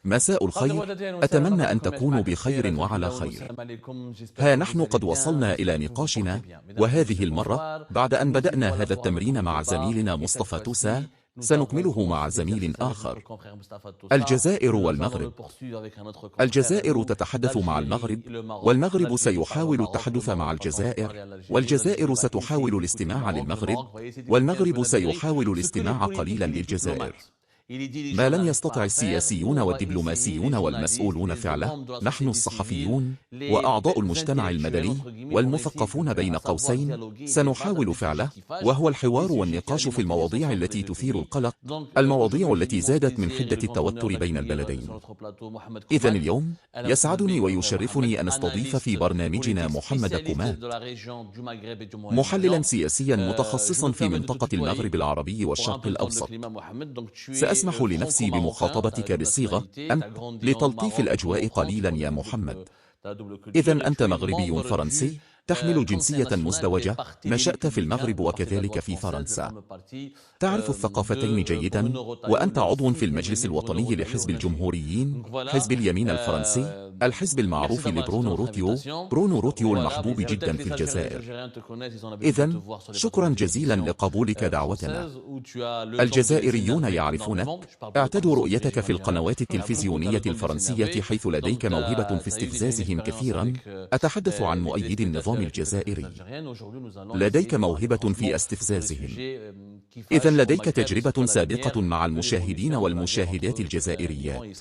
مساء الخير، أتمنى أن تكونوا بخير وعلى خير. ها نحن قد وصلنا إلى نقاشنا، وهذه المرة بعد أن بدأنا هذا التمرين مع زميلنا مصطفى توسا سنكمله مع زميل آخر. الجزائر والمغرب. الجزائر تتحدث مع المغرب، والمغرب سيحاول التحدث مع الجزائر، والجزائر ستحاول الاستماع للمغرب، والمغرب سيحاول الاستماع قليلا للجزائر. ما لم يستطع السياسيون والدبلوماسيون والمسؤولون فعله، نحن الصحفيون وأعضاء المجتمع المدني والمثقفون بين قوسين سنحاول فعله، وهو الحوار والنقاش في المواضيع التي تثير القلق، المواضيع التي زادت من حدة التوتر بين البلدين. إذن اليوم يسعدني ويشرفني أن استضيف في برنامجنا محمد كوماد، محللا سياسيا متخصصا في منطقة المغرب العربي والشرق الأوسط. سأسمح لنفسي بمخاطبتك بالصيغة أنت لتلطيف الأجواء قليلا يا محمد. إذن أنت مغربي فرنسي، تحمل جنسية مزدوجة، نشأت في المغرب وكذلك في فرنسا. تعرف الثقافتين جيدا، وأنت عضو في المجلس الوطني لحزب الجمهوريين، حزب اليمين الفرنسي، الحزب المعروف لبرونو روتيو، برونو روتيو المحبوب جدا في الجزائر. إذن شكرا جزيلا لقبولك دعوتنا. الجزائريون يعرفونك، اعتدوا رؤيتك في القنوات التلفزيونية الفرنسية حيث لديك موهبة في استفزازهم كثيرا. أتحدث عن مؤيدي النظام الجزائري، لديك موهبة في استفزازهم. إذن لديك تجربة سابقة مع المشاهدين والمشاهدات الجزائريات.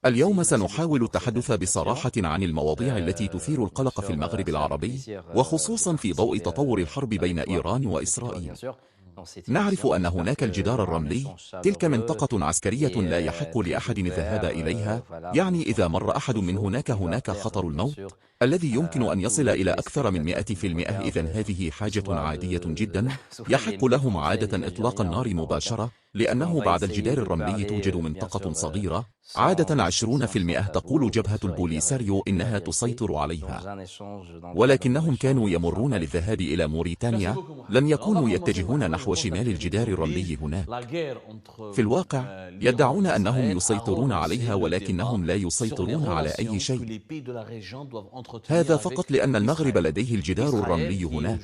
اليوم سنحاول التحدث بصراحة عن المواضيع التي تثير القلق في المغرب العربي، وخصوصا في ضوء تطور الحرب بين إيران وإسرائيل. نعرف أن هناك الجدار الرملي، تلك منطقة عسكرية لا يحق لأحد الذهاب إليها، يعني إذا مر أحد من هناك خطر الموت الذي يمكن أن يصل إلى أكثر من 100%. إذن هذه حاجة عادية جدا، يحق لهم عادة إطلاق النار مباشرة، لأنه بعد الجدار الرملي توجد منطقة صغيرة، عادة 20% تقول جبهة البوليساريو إنها تسيطر عليها، ولكنهم كانوا يمرون للذهاب إلى موريتانيا، لم يكونوا يتجهون نحو شمال الجدار الرملي هناك. في الواقع يدعون أنهم يسيطرون عليها، ولكنهم لا يسيطرون على أي شيء، هذا فقط لأن المغرب لديه الجدار الرملي هناك.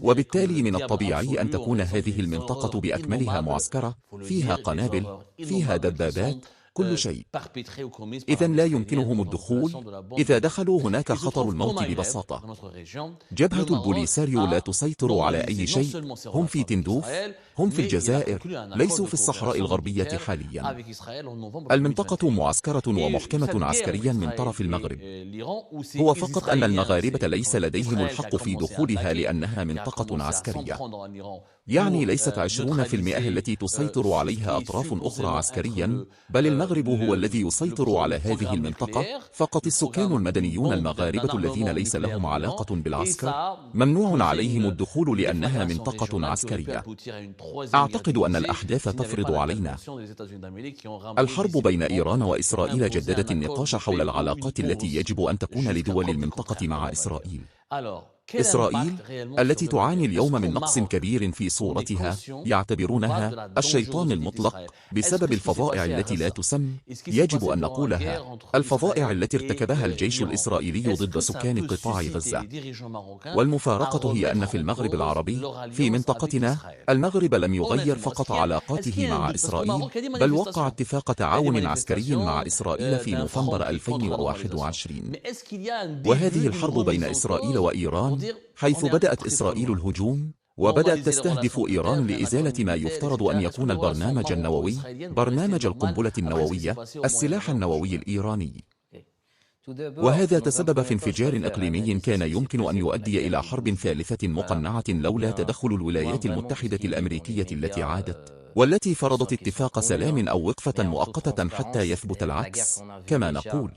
وبالتالي من الطبيعي أن تكون هذه المنطقة بأكملها معسكرة، فيها قنابل، فيها دبابات، كل شيء. إذن لا يمكنهم الدخول، إذا دخلوا هناك خطر الموت ببساطة. جبهة البوليساريو لا تسيطر على أي شيء، هم في تندوف، هم في الجزائر، ليسوا في الصحراء الغربية حاليا. المنطقة معسكرة ومحكمة عسكريا من طرف المغرب، هو فقط أن المغاربة ليس لديهم الحق في دخولها لأنها منطقة عسكرية، يعني ليست 20% التي تسيطر عليها أطراف أخرى عسكريا، بل المغرب هو الذي يسيطر على هذه المنطقة فقط. السكان المدنيون المغاربة الذين ليس لهم علاقة بالعسكر ممنوع عليهم الدخول لأنها منطقة عسكرية. أعتقد أن الأحداث تفرض علينا. الحرب بين إيران وإسرائيل جددت النقاش حول العلاقات التي يجب أن تكون لدول المنطقة مع إسرائيل. إسرائيل التي تعاني اليوم من نقص كبير في صورتها، يعتبرونها الشيطان المطلق بسبب الفظائع التي لا تسم، يجب أن نقولها، الفظائع التي ارتكبها الجيش الإسرائيلي ضد سكان قطاع غزة. والمفارقة هي أن في المغرب العربي، في منطقتنا، المغرب لم يغير فقط علاقاته مع إسرائيل، بل وقع اتفاق تعاون عسكري مع إسرائيل في نوفمبر 2021. وهذه الحرب بين إسرائيل وإيران، حيث بدأت إسرائيل الهجوم، وبدأت تستهدف إيران لإزالة ما يفترض أن يكون البرنامج النووي، برنامج القنبلة النووية، السلاح النووي الإيراني. وهذا تسبب في انفجار إقليمي كان يمكن أن يؤدي إلى حرب ثالثة مقنعة لولا تدخل الولايات المتحدة الأمريكية التي عادت، والتي فرضت اتفاق سلام أو وقفة مؤقتة حتى يثبت العكس. كما نقول،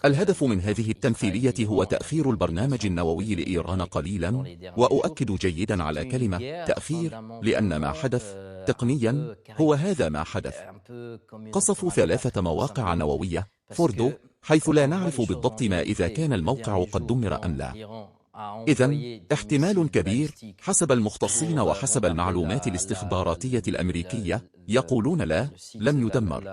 الهدف من هذه التمثيلية هو تأخير البرنامج النووي لإيران قليلا، وأؤكد جيدا على كلمة تأخير، لأن ما حدث تقنيا هو هذا ما حدث. قصفوا 3 مواقع نووية، فوردو، حيث لا نعرف بالضبط ما إذا كان الموقع قد دمر أم لا. إذن احتمال كبير حسب المختصين وحسب المعلومات الاستخباراتية الأمريكية يقولون لا، لم يدمر.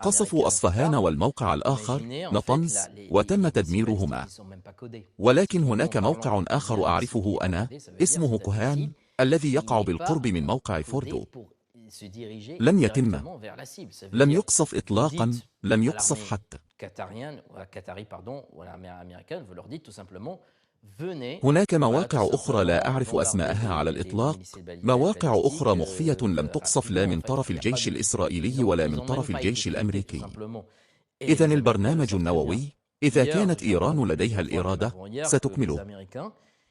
قصفوا أصفهان والموقع الآخر نطنز وتم تدميرهما. ولكن هناك موقع آخر أعرفه أنا اسمه كوهان الذي يقع بالقرب من موقع فوردو. لم يتم، لم يقصف إطلاقا، لم يقصف حتى. هناك مواقع أخرى لا أعرف أسماءها على الإطلاق، مواقع أخرى مخفية لم تقصف لا من طرف الجيش الإسرائيلي ولا من طرف الجيش الأمريكي. إذن البرنامج النووي، إذا كانت إيران لديها الإرادة ستكمله.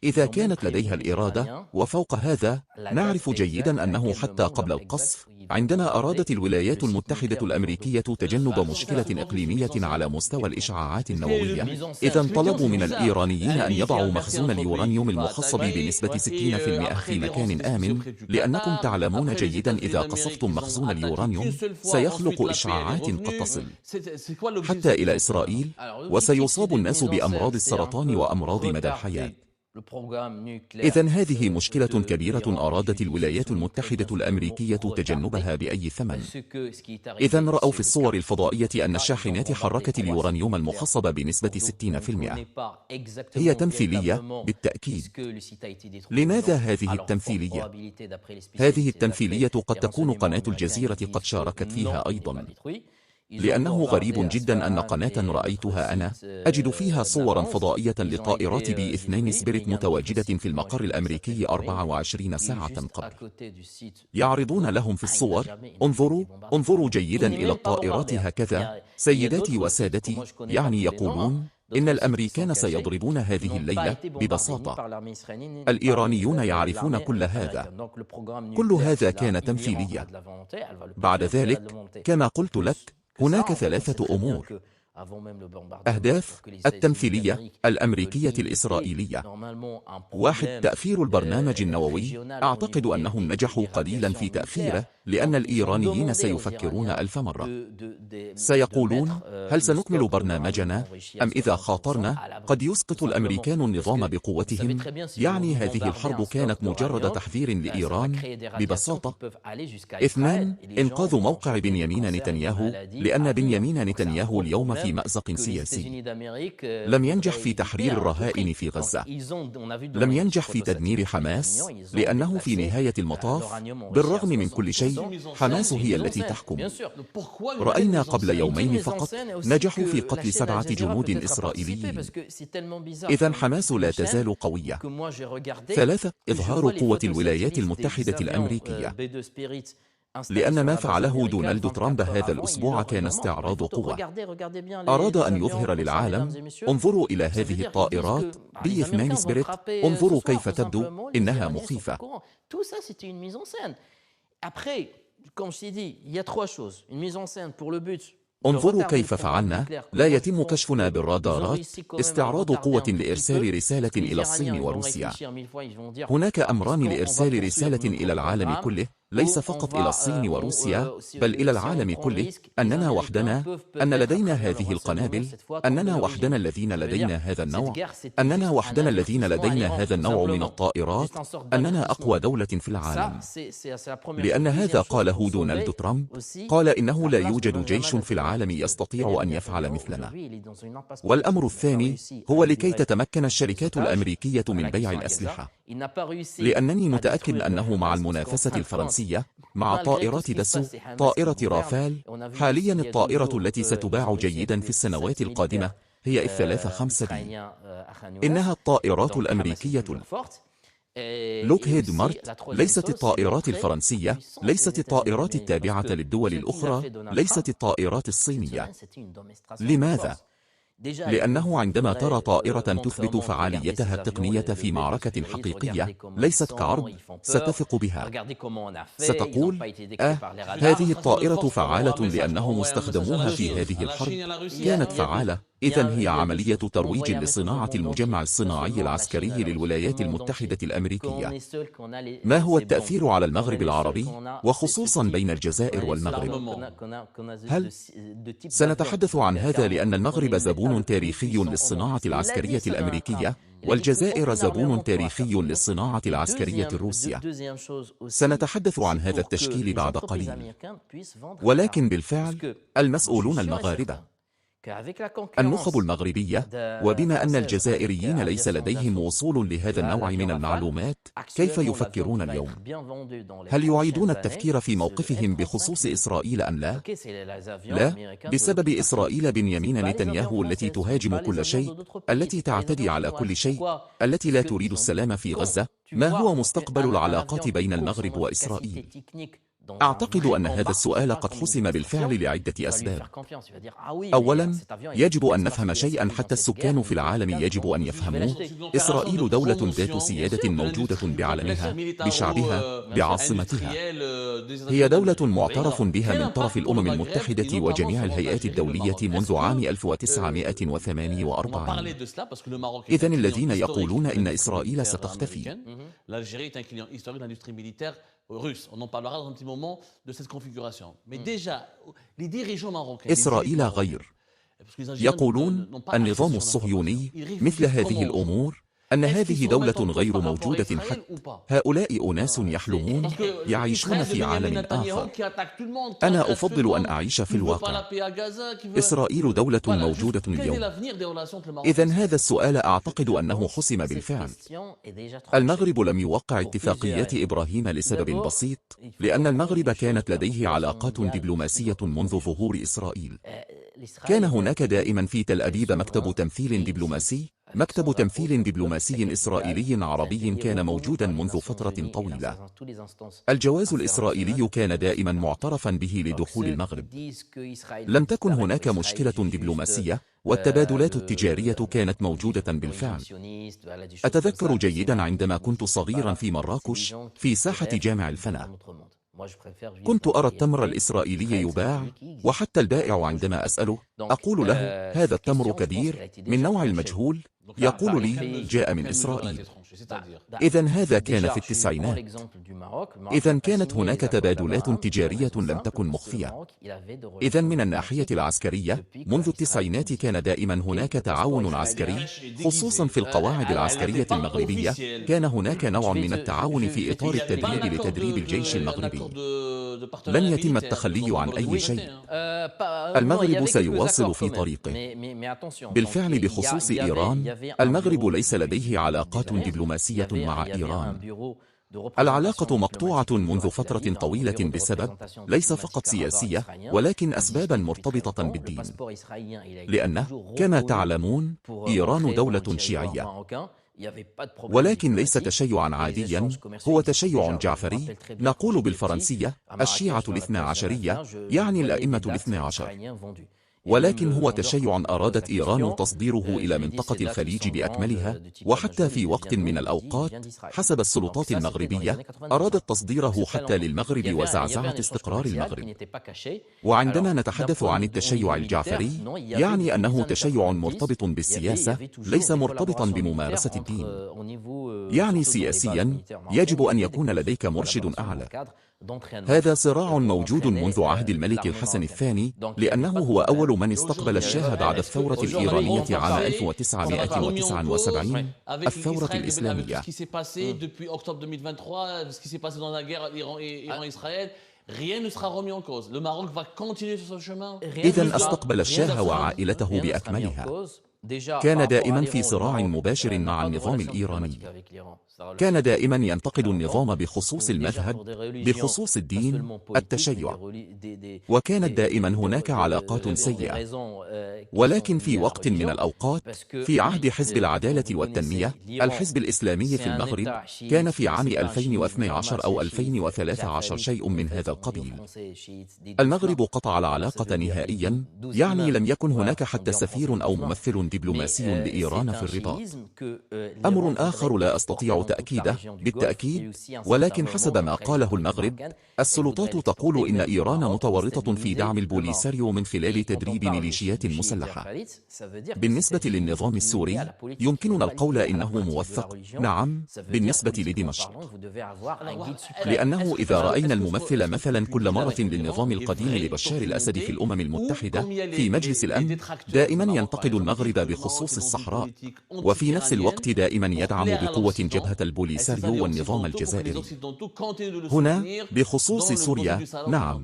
إذا كانت لديها الإرادة، وفوق هذا نعرف جيدا أنه حتى قبل القصف عندما أرادت الولايات المتحدة الأمريكية تجنب مشكلة إقليمية على مستوى الإشعاعات النووية، إذن طلبوا من الإيرانيين أن يضعوا مخزون اليورانيوم المخصب بنسبة 60% في مكان آمن، لأنكم تعلمون جيدا إذا قصفتم مخزون اليورانيوم سيخلق إشعاعات قد تصل حتى إلى إسرائيل، وسيصاب الناس بأمراض السرطان وأمراض مدى الحياة. إذن هذه مشكلة كبيرة أرادت الولايات المتحدة الأمريكية تجنبها بأي ثمن. إذن رأوا في الصور الفضائية أن الشاحنات حركت اليورانيوم المخصب بنسبة 60%. هي تمثيلية بالتأكيد. لماذا هذه التمثيلية؟ هذه التمثيلية قد تكون قناة الجزيرة قد شاركت فيها أيضا، لأنه غريب جدا أن قناة رأيتها أنا أجد فيها صورا فضائية لطائرات بي 2 سبيريت متواجدة في المقر الأمريكي 24 ساعة قبل. يعرضون لهم في الصور انظروا جيدا إلى الطائرات هكذا سيداتي وسادتي، يعني يقولون إن الأمريكان سيضربون هذه الليلة ببساطة. الإيرانيون يعرفون كل هذا. كل هذا كان تمثيليا. بعد ذلك كما قلت لك هناك 3 أمور: أهداف التمثيلية الأمريكية الإسرائيلية. 1. تأخير البرنامج النووي. أعتقد أنهم نجحوا قليلا في تأخيره، لأن الإيرانيين سيفكرون 1000 مرة. سيقولون هل سنكمل برنامجنا؟ أم إذا خاطرنا قد يسقط الأمريكان النظام بقوتهم؟ يعني هذه الحرب كانت مجرد تحذير لإيران ببساطة. 2. إنقاذ موقع بنيامين نتنياهو، لأن بنيامين نتنياهو اليوم في مأزق سياسي. لم ينجح في تحرير الرهائن في غزة، لم ينجح في تدمير حماس، لأنه في نهاية المطاف بالرغم من كل شيء حماس هي التي تحكم. رأينا قبل يومين فقط نجحوا في قتل 7 جنود إسرائيليين. إذن حماس لا تزال قوية. 3. إظهار قوة الولايات المتحدة الأمريكية، لأن ما فعله دونالد ترامب هذا الأسبوع كان استعراض قوة. أراد أن يظهر للعالم انظروا إلى هذه الطائرات بي 2 سبيريت، انظروا كيف تبدو، إنها مخيفة. انظروا كيف فعلنا، لا يتم كشفنا بالرادارات، استعراض قوة لإرسال رسالة إلى الصين وروسيا. هناك أمران لإرسال رسالة إلى العالم كله، ليس فقط إلى الصين وروسيا، بل إلى العالم كله، أننا وحدنا، أن لدينا هذه القنابل، أننا وحدنا الذين لدينا هذا النوع، أننا وحدنا الذين لدينا هذا النوع من الطائرات، أننا أقوى دولة في العالم. لأن هذا قاله دونالد ترامب، قال إنه لا يوجد جيش في العالم يستطيع أن يفعل مثلنا. والأمر الثاني هو لكي تتمكن الشركات الأمريكية من بيع الأسلحة، لأنني متأكد أنه مع المنافسة الفرنسية مع طائرات داسو، طائرة رافال، حاليا الطائرة التي ستباع جيدا في السنوات القادمة هي F-35. إنها الطائرات الأمريكية. لوكهيد مارت، ليست الطائرات الفرنسية، ليست الطائرات التابعة للدول الأخرى، ليست الطائرات الصينية. لماذا؟ لأنه عندما ترى طائرة تثبت فعاليتها التقنية في معركة حقيقية ليست كعرض، ستثق بها. ستقول هذه الطائرة فعالة لأنهم استخدموها في هذه الحرب، كانت فعالة، إذن هي عملية ترويج لصناعة المجمع الصناعي العسكري للولايات المتحدة الأمريكية. ما هو التأثير على المغرب العربي، وخصوصا بين الجزائر والمغرب؟ هل سنتحدث عن هذا لأن المغرب زبون تاريخي للصناعة العسكرية الأمريكية، والجزائر زبون تاريخي للصناعة العسكرية الروسية. سنتحدث عن هذا التشكيل بعد قليل. ولكن بالفعل المسؤولون المغاربة، النخب المغربية، وبما أن الجزائريين ليس لديهم وصول لهذا النوع من المعلومات، كيف يفكرون اليوم؟ هل يعيدون التفكير في موقفهم بخصوص إسرائيل أم لا؟ لا، بسبب إسرائيل بنيامين نتنياهو التي تهاجم كل شيء، التي تعتدي على كل شيء، التي لا تريد السلام في غزة. ما هو مستقبل العلاقات بين المغرب وإسرائيل؟ أعتقد أن هذا السؤال قد حسم بالفعل لعدة أسباب. أولاً، يجب أن نفهم شيئاً حتى السكان في العالم يجب أن يفهموه. إسرائيل دولة ذات سيادة موجودة بعلمها، بشعبها، بعاصمتها. هي دولة معترف بها من طرف الأمم المتحدة وجميع الهيئات الدولية منذ عام 1948. إذن الذين يقولون إن إسرائيل ستختفي، إسرائيل غير. يقولون النظام الصهيوني مثل هذه الأمور، أن هذه دولة غير موجودة حتى. هؤلاء أناس يحلمون، يعيشون في عالم آخر. أنا أفضل أن أعيش في الواقع. إسرائيل دولة موجودة اليوم. إذن هذا السؤال أعتقد أنه حسم بالفعل. المغرب لم يوقع اتفاقيات إبراهيم لسبب بسيط، لأن المغرب كانت لديه علاقات دبلوماسية منذ ظهور إسرائيل. كان هناك دائما في تل أبيب مكتب تمثيل دبلوماسي. مكتب تمثيل دبلوماسي إسرائيلي عربي كان موجودا منذ فترة طويلة. الجواز الإسرائيلي كان دائما معترفا به لدخول المغرب. لم تكن هناك مشكلة دبلوماسية، والتبادلات التجارية كانت موجودة بالفعل. أتذكر جيدا عندما كنت صغيرا في مراكش في ساحة جامع الفنا، كنت أرى التمر الإسرائيلي يباع، وحتى البائع عندما أسأله أقول له هذا التمر كبير من نوع المجهول، يقول لي جاء من إسرائيل. إذن هذا كان في التسعينات. إذن كانت هناك تبادلات تجارية لم تكن مخفية. إذن من الناحية العسكرية منذ التسعينات كان دائما هناك تعاون عسكري، خصوصا في القواعد العسكرية المغربية. كان هناك نوع من التعاون في إطار التدريب لتدريب الجيش المغربي. لن يتم التخلي عن أي شيء. المغرب سيواصل في طريقه. بالفعل بخصوص إيران، المغرب ليس لديه علاقات دبلوماسية مع إيران. العلاقة مقطوعة منذ فترة طويلة بسبب ليس فقط سياسية، ولكن أسبابا مرتبطة بالدين. لأن كما تعلمون إيران دولة شيعية، ولكن ليس تشيعا عاديا، هو تشيع جعفري. نقول بالفرنسية الشيعة الاثنى عشرية، يعني الأئمة الاثنى عشر. ولكن هو تشيع أرادت إيران تصديره إلى منطقة الخليج بأكملها، وحتى في وقت من الأوقات حسب السلطات المغربية أرادت تصديره حتى للمغرب وزعزعة استقرار المغرب. وعندما نتحدث عن التشيع الجعفري، يعني أنه تشيع مرتبط بالسياسة، ليس مرتبطا بممارسة الدين. يعني سياسيا يجب أن يكون لديك مرشد أعلى. هذا صراع موجود منذ عهد الملك الحسن الثاني، لأنه هو أول من استقبل الشاه بعد الثورة الإيرانية عام 1979، الثورة الإسلامية. إذن استقبل الشاه وعائلته بأكملها. كان دائما في صراع مباشر مع النظام الإيراني. كان دائما ينتقد النظام بخصوص المذهب، بخصوص الدين، التشيع، وكانت دائما هناك علاقات سيئة. ولكن في وقت من الأوقات في عهد حزب العدالة والتنمية، الحزب الإسلامي في المغرب، كان في عام 2012 أو 2013 شيء من هذا القبيل، المغرب قطع العلاقة نهائيا. يعني لم يكن هناك حتى سفير أو ممثل دبلوماسي لإيران في الرباط. أمر آخر لا أستطيع تأكيده بالتأكيد، ولكن حسب ما قاله المغرب، السلطات تقول إن إيران متورطة في دعم البوليساريو من خلال تدريب ميليشيات مسلحة. بالنسبة للنظام السوري، يمكننا القول إنه موثق، نعم، بالنسبة لدمشق. لأنه إذا رأينا الممثل مثلا كل مرة للنظام القديم لبشار الأسد في الأمم المتحدة في مجلس الأمن، دائما ينتقد المغرب بخصوص الصحراء، وفي نفس الوقت دائما يدعم بقوة جبهة البوليساريو والنظام الجزائري. هنا بخصوص سوريا، نعم،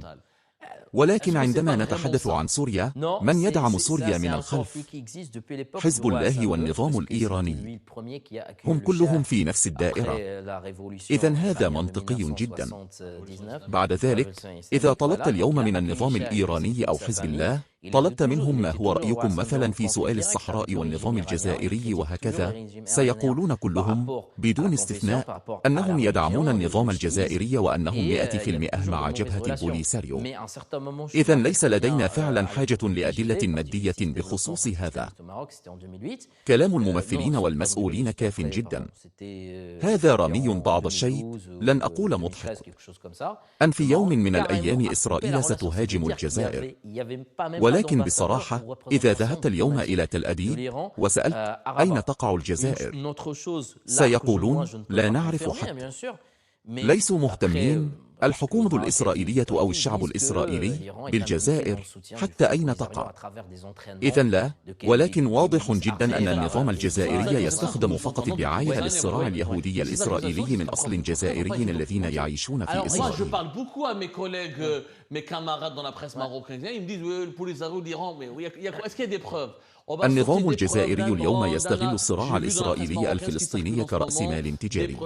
ولكن عندما نتحدث عن سوريا، من يدعم سوريا من الخلف؟ حزب الله والنظام الإيراني، هم كلهم في نفس الدائرة. إذن هذا منطقي جدا. بعد ذلك، إذا طلبت اليوم من النظام الإيراني أو حزب الله، طلبت منهم ما هو رأيكم مثلا في سؤال الصحراء والنظام الجزائري وهكذا، سيقولون كلهم بدون استثناء أنهم يدعمون النظام الجزائري وأنهم 100% مع جبهة البوليساريو. إذن ليس لدينا فعلا حاجة لأدلة مادية بخصوص هذا. كلام الممثلين والمسؤولين كاف جدا. هذا رمي بعض الشيء، لن أقول مضحك، أن في يوم من الأيام إسرائيل ستهاجم الجزائر. ولكن بصراحة، إذا ذهبت اليوم إلى تل أبيب وسألت أين تقع الجزائر، سيقولون لا نعرف حتى. ليسوا مهتمين الحكومة الإسرائيلية أو الشعب الإسرائيلي بالجزائر حتى أين تقع. إذن لا، ولكن واضح جدا أن النظام الجزائري يستخدم فقط الدعاية للصراع اليهودي الإسرائيلي من أصل جزائري الذين يعيشون في إسرائيل. النظام الجزائري اليوم يستغل الصراع الإسرائيلي الفلسطيني كرأس مال تجاري.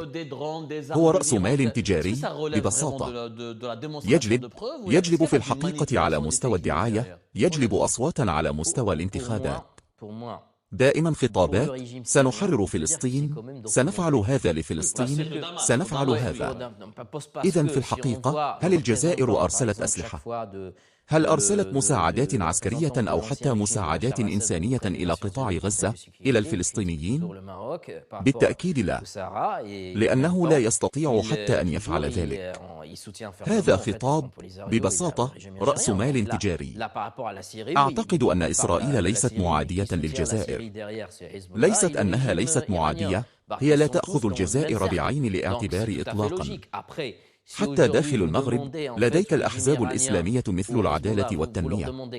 هو رأس مال تجاري ببساطة. يجلب في الحقيقة على مستوى الدعاية، يجلب أصواتا على مستوى الانتخابات. دائما خطابات: سنحرر فلسطين، سنفعل هذا لفلسطين، سنفعل هذا. إذن في الحقيقة، هل الجزائر أرسلت أسلحة؟ هل أرسلت مساعدات عسكرية أو حتى مساعدات إنسانية إلى قطاع غزة، إلى الفلسطينيين؟ بالتأكيد لا، لأنه لا يستطيع حتى أن يفعل ذلك. هذا خطاب ببساطة رأس مال تجاري. أعتقد أن إسرائيل ليست معادية للجزائر. ليست أنها ليست معادية، هي لا تأخذ الجزائر بعين الاعتبار إطلاقا. حتى داخل المغرب لديك الأحزاب الإسلامية مثل العدالة والتنمية،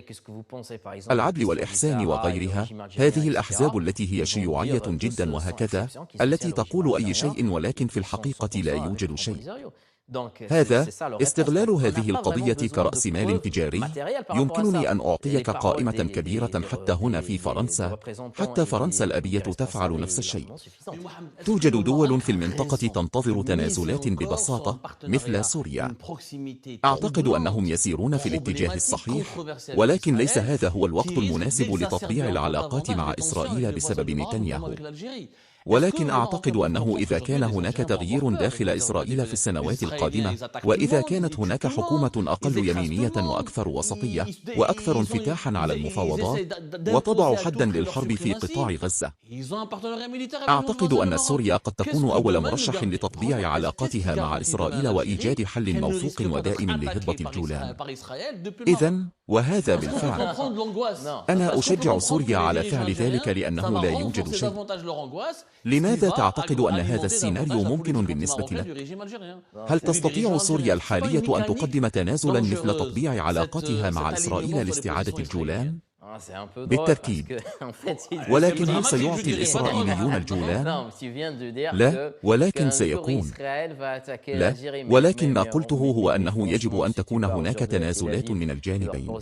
العدل والإحسان وغيرها. هذه الأحزاب التي هي شيوعية جدا وهكذا، التي تقول أي شيء ولكن في الحقيقة لا يوجد شيء. هذا استغلال هذه القضية كرأس مال تجاري. يمكنني أن أعطيك قائمة كبيرة حتى هنا في فرنسا، حتى فرنسا الأبية تفعل نفس الشيء. توجد دول في المنطقة تنتظر تنازلات ببساطة مثل سوريا. أعتقد أنهم يسيرون في الاتجاه الصحيح، ولكن ليس هذا هو الوقت المناسب لتطبيع العلاقات مع إسرائيل بسبب نتنياهو. ولكن أعتقد أنه إذا كان هناك تغيير داخل إسرائيل في السنوات القادمة، وإذا كانت هناك حكومة أقل يمينية وأكثر وسطية وأكثر انفتاحا على المفاوضات، وتضع حدا للحرب في قطاع غزة، أعتقد أن سوريا قد تكون أول مرشح لتطبيع علاقاتها مع إسرائيل وإيجاد حل موثوق ودائم لهضبة الجولان. إذن وهذا بالفعل. أنا أشجع سوريا على فعل ذلك لأنه لا يوجد شيء. لماذا تعتقد أن هذا السيناريو ممكن بالنسبة لك؟ هل تستطيع سوريا الحالية أن تقدم تنازلا مثل تطبيع علاقاتها مع إسرائيل لاستعادة الجولان؟ بالتأكيد. ولكن هل سيعطي الإسرائيليون الجولان؟ لا، ولكن سيكون. لا، ولكن ما قلته هو أنه يجب أن تكون هناك تنازلات من الجانبين،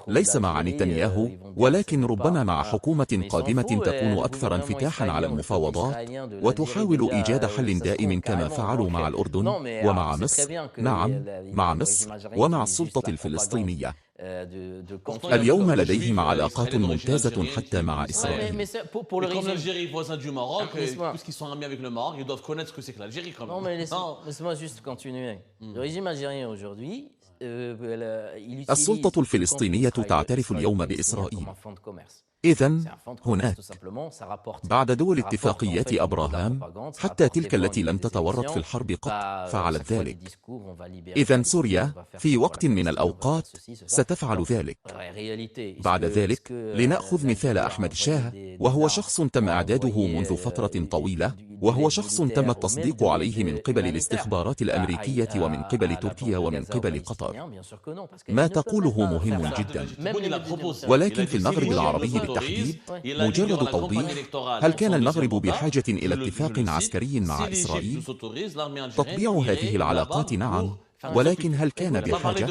ليس مع نتنياهو، ولكن ربما مع حكومة قادمة تكون أكثر انفتاحا على المفاوضات وتحاول إيجاد حل دائم كما فعلوا مع الأردن ومع مصر. نعم، مع مصر ومع السلطة الفلسطينية. اليوم لديهم علاقات ممتازة حتى مع إسرائيل. السلطة الفلسطينية تعترف اليوم بإسرائيل. إذن هناك بعد دول اتفاقيات أبراهام حتى تلك التي لم تتورط في الحرب قط فعلت ذلك. إذن سوريا في وقت من الأوقات ستفعل ذلك. بعد ذلك لنأخذ مثال أحمد شاه، وهو شخص تم إعداده منذ فترة طويلة، وهو شخص تم التصديق عليه من قبل الاستخبارات الأمريكية ومن قبل تركيا ومن قبل قطر. ما تقوله مهم جدا، ولكن في المغرب العربي بالتحديد مجرد توضيح: هل كان المغرب بحاجة إلى اتفاق عسكري مع إسرائيل؟ تطبيع هذه العلاقات نعم، ولكن هل كان بحاجة؟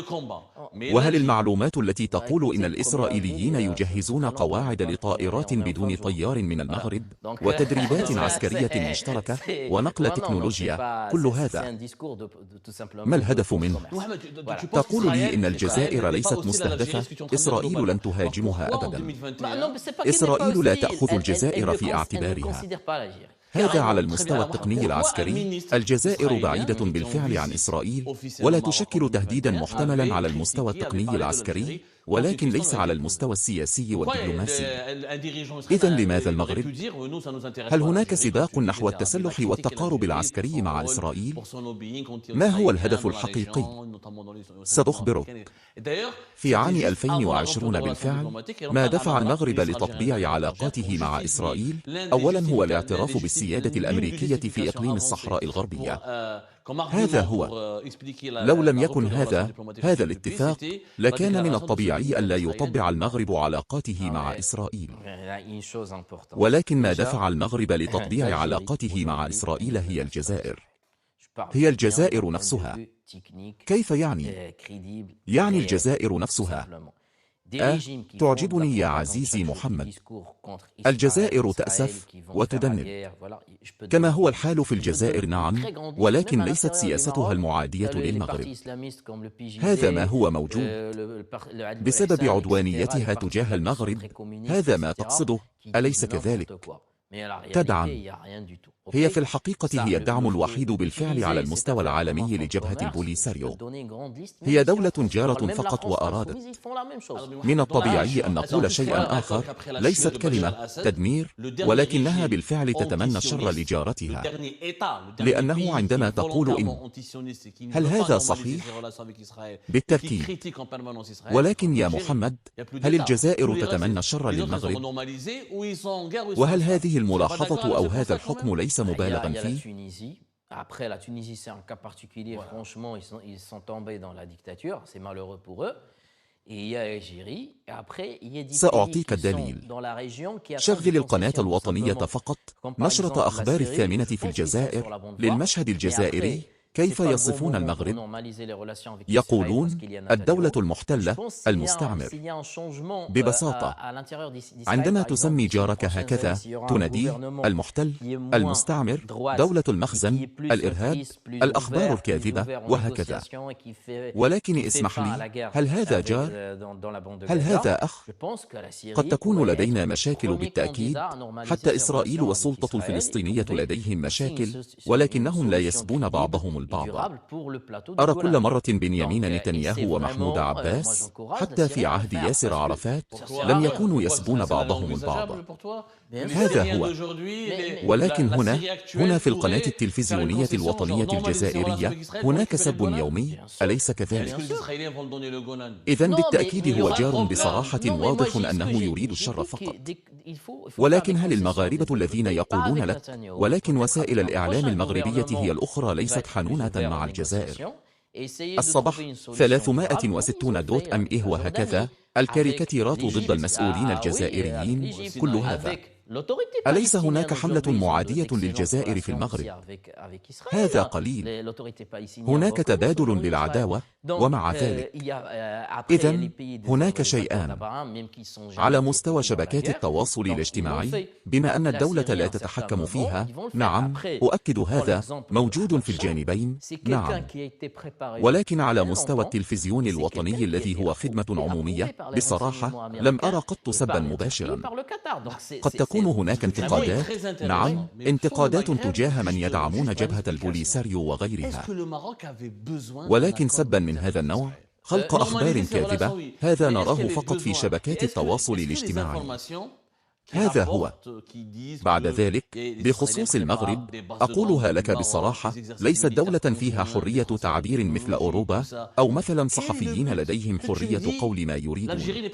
وهل المعلومات التي تقول إن الإسرائيليين يجهزون قواعد لطائرات بدون طيار من المغرب وتدريبات عسكرية مشتركة ونقل تكنولوجيا، كل هذا ما الهدف منه؟ تقول لي إن الجزائر ليست مستهدفة، إسرائيل لن تهاجمها أبدا، إسرائيل لا تأخذ الجزائر في اعتبارها. هذا على المستوى التقني العسكري، الجزائر بعيدة بالفعل عن إسرائيل ولا تشكل تهديدا محتملا على المستوى التقني العسكري، ولكن ليس على المستوى السياسي والدبلوماسي. إذن لماذا المغرب؟ هل هناك سباق نحو التسلح والتقارب العسكري مع إسرائيل؟ ما هو الهدف الحقيقي؟ سأخبرك. في عام 2020 بالفعل ما دفع المغرب لتطبيع علاقاته مع إسرائيل أولا هو الاعتراف بالسيادة الأمريكية في إقليم الصحراء الغربية. هذا هو. لو لم يكن هذا الاتفاق لكان من الطبيعي ألا يطبع المغرب علاقاته مع إسرائيل. ولكن ما دفع المغرب لتطبيع علاقاته مع إسرائيل هي الجزائر. هي الجزائر نفسها. كيف يعني؟ يعني الجزائر نفسها. تعجبني يا عزيزي محمد. الجزائر تأسف وتدنب كما هو الحال في الجزائر نعم، ولكن ليست سياستها المعادية للمغرب. هذا ما هو موجود بسبب عدوانيتها تجاه المغرب. هذا ما تقصده، أليس كذلك؟ تدعم. هي في الحقيقة هي الدعم الوحيد بالفعل على المستوى العالمي لجبهة البوليساريو. هي دولة جارة فقط وأرادت. من الطبيعي أن نقول شيئا آخر، ليست كلمة تدمير، ولكنها بالفعل تتمنى الشر لجارتها. لأنه عندما تقول إن، هل هذا صحيح؟ بالتأكيد. ولكن يا محمد، هل الجزائر تتمنى الشر للمغرب؟ وهل هذه الملاحظة أو هذا الحكم ليس مبالغا فيه؟ Après, la Tunisie, c'est un cas particulier. Franchement, ils sont tombés dans la dictature. C'est malheureux pour eux. Et il y a l'Algérie. Et après, il y a des سأعطيك pays qui الدليل. sont dans la région qui شغل القناة الوطنية فقط نشرة أخبار الثامنة في الجزائر للمشهد الجزائري. كيف يصفون المغرب؟ يقولون الدولة المحتلة، المستعمر. ببساطة، عندما تسمي جارك هكذا تناديه المحتل، المستعمر، دولة المخزن، الإرهاب، الأخبار الكاذبة، وهكذا. ولكن اسمح لي، هل هذا جار؟ هل هذا أخ؟ قد تكون لدينا مشاكل بالتأكيد، حتى إسرائيل والسلطة الفلسطينية لديهم مشاكل، ولكنهم لا يسبون بعضهم البعض. أرى كل مرة بنيامين نتنياهو ومحمود عباس حتى في عهد ياسر عرفات لم يكونوا يسبون بعضهم البعض. هذا هو. ولكن هنا في القناة التلفزيونية الوطنية الجزائرية هناك سب يومي، أليس كذلك؟ إذن بالتأكيد هو جار بصراحة واضح أنه يريد الشر فقط. ولكن هل المغاربة الذين يقولون لك ولكن وسائل الإعلام المغربية هي الأخرى ليست حنونة مع الجزائر؟ الصباح 360.me وهكذا، الكاريكاتيرات ضد المسؤولين الجزائريين، كل هذا. أليس هناك حملة معادية للجزائر في المغرب؟ هذا قليل. هناك تبادل للعداوة، ومع ذلك إذن هناك شيئان على مستوى شبكات التواصل الاجتماعي. بما أن الدولة لا تتحكم فيها، نعم، أؤكد هذا موجود في الجانبين، نعم. ولكن على مستوى التلفزيون الوطني الذي هو خدمة عمومية، بصراحة لم أرى قط سبا مباشرا. قد تكون هناك انتقادات، نعم، انتقادات تجاه من يدعمون جبهة البوليساريو وغيرها، ولكن سبا من هذا النوع خلق أخبار كاذبة، هذا نراه فقط في شبكات التواصل الاجتماعي. هذا هو. بعد ذلك بخصوص المغرب أقولها لك بصراحة، ليست دولة فيها حرية تعبير مثل أوروبا، أو مثلا صحفيين لديهم حرية قول ما يريدون.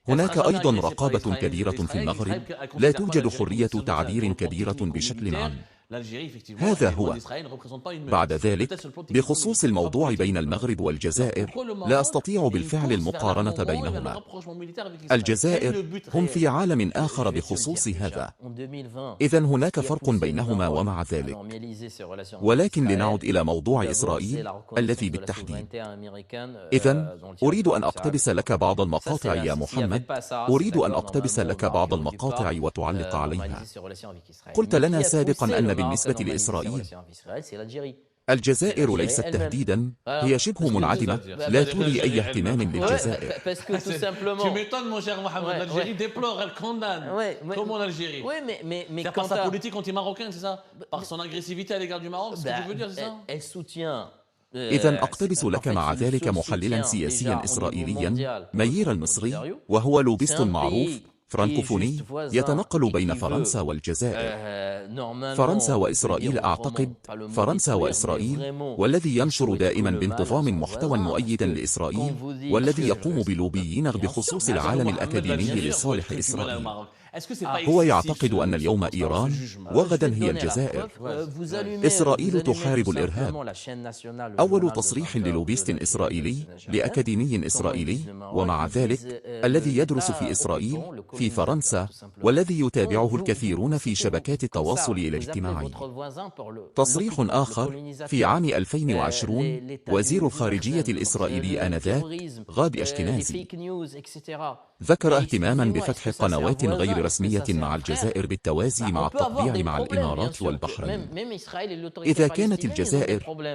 هناك أيضا رقابة كبيرة في المغرب، لا توجد حرية تعبير كبيرة بشكل عام. هذا هو. بعد ذلك بخصوص الموضوع بين المغرب والجزائر، لا أستطيع بالفعل المقارنة بينهما. الجزائر هم في عالم آخر بخصوص هذا، إذن هناك فرق بينهما. ومع ذلك ولكن لنعد إلى موضوع إسرائيل الذي بالتحديد. إذن أريد أن أقتبس لك بعض المقاطع يا محمد، أريد أن أقتبس لك بعض المقاطع وتعلق عليها. قلت لنا سابقا أن بالنسبة لإسرائيل الجزائر ليست تهديدا، هي شبه منعدمة، لا تولي أي اهتمام للجزائر. إذن أقتبس لك مع ذلك محللا سياسيا إسرائيليا، ميير المصري، وهو لوبيست معروف فرانكوفوني، يتنقل بين فرنسا والجزائر. فرنسا وإسرائيل، أعتقد فرنسا وإسرائيل، والذي ينشر دائما بانتظام محتوى مؤيدا لإسرائيل، والذي يقوم بلوبيين بخصوص العالم الأكاديمي لصالح إسرائيل. هو يعتقد أن اليوم إيران وغدا هي الجزائر. إسرائيل تحارب الإرهاب. أول تصريح للوبيست إسرائيلي لأكاديمي إسرائيلي، ومع ذلك الذي يدرس في إسرائيل في فرنسا، والذي يتابعه الكثيرون في شبكات التواصل الاجتماعي. تصريح آخر في عام 2020، وزير الخارجية الإسرائيلي آنذاك غابي أشكنازي ذكر اهتماما بفتح قنوات غير رسمية مع الجزائر بالتوازي مع التطبيع مع الإمارات والبحرين.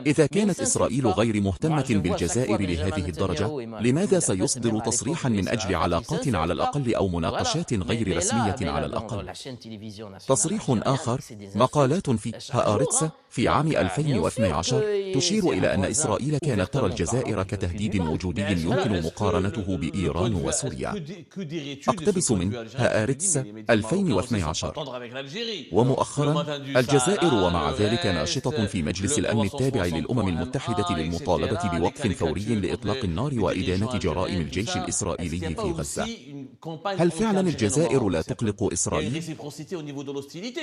إذا كانت إسرائيل غير مهتمة بالجزائر لهذه الدرجة، لماذا سيصدر تصريحا من أجل علاقات على الأقل أو مناقشات غير رسمية على الأقل؟ تصريح آخر، مقالات في هآرتس في عام 2012 تشير إلى أن إسرائيل كانت ترى الجزائر كتهديد وجودي يمكن مقارنته بإيران وسوريا. أقتبس من هآرتس 2012. ومؤخرا الجزائر ومع ذلك ناشطة في مجلس الأمن التابع للأمم المتحدة للمطالبة بوقف فوري لإطلاق النار وإدانة جرائم الجيش الإسرائيلي في غزة. هل فعلا الجزائر لا تقلق إسرائيل؟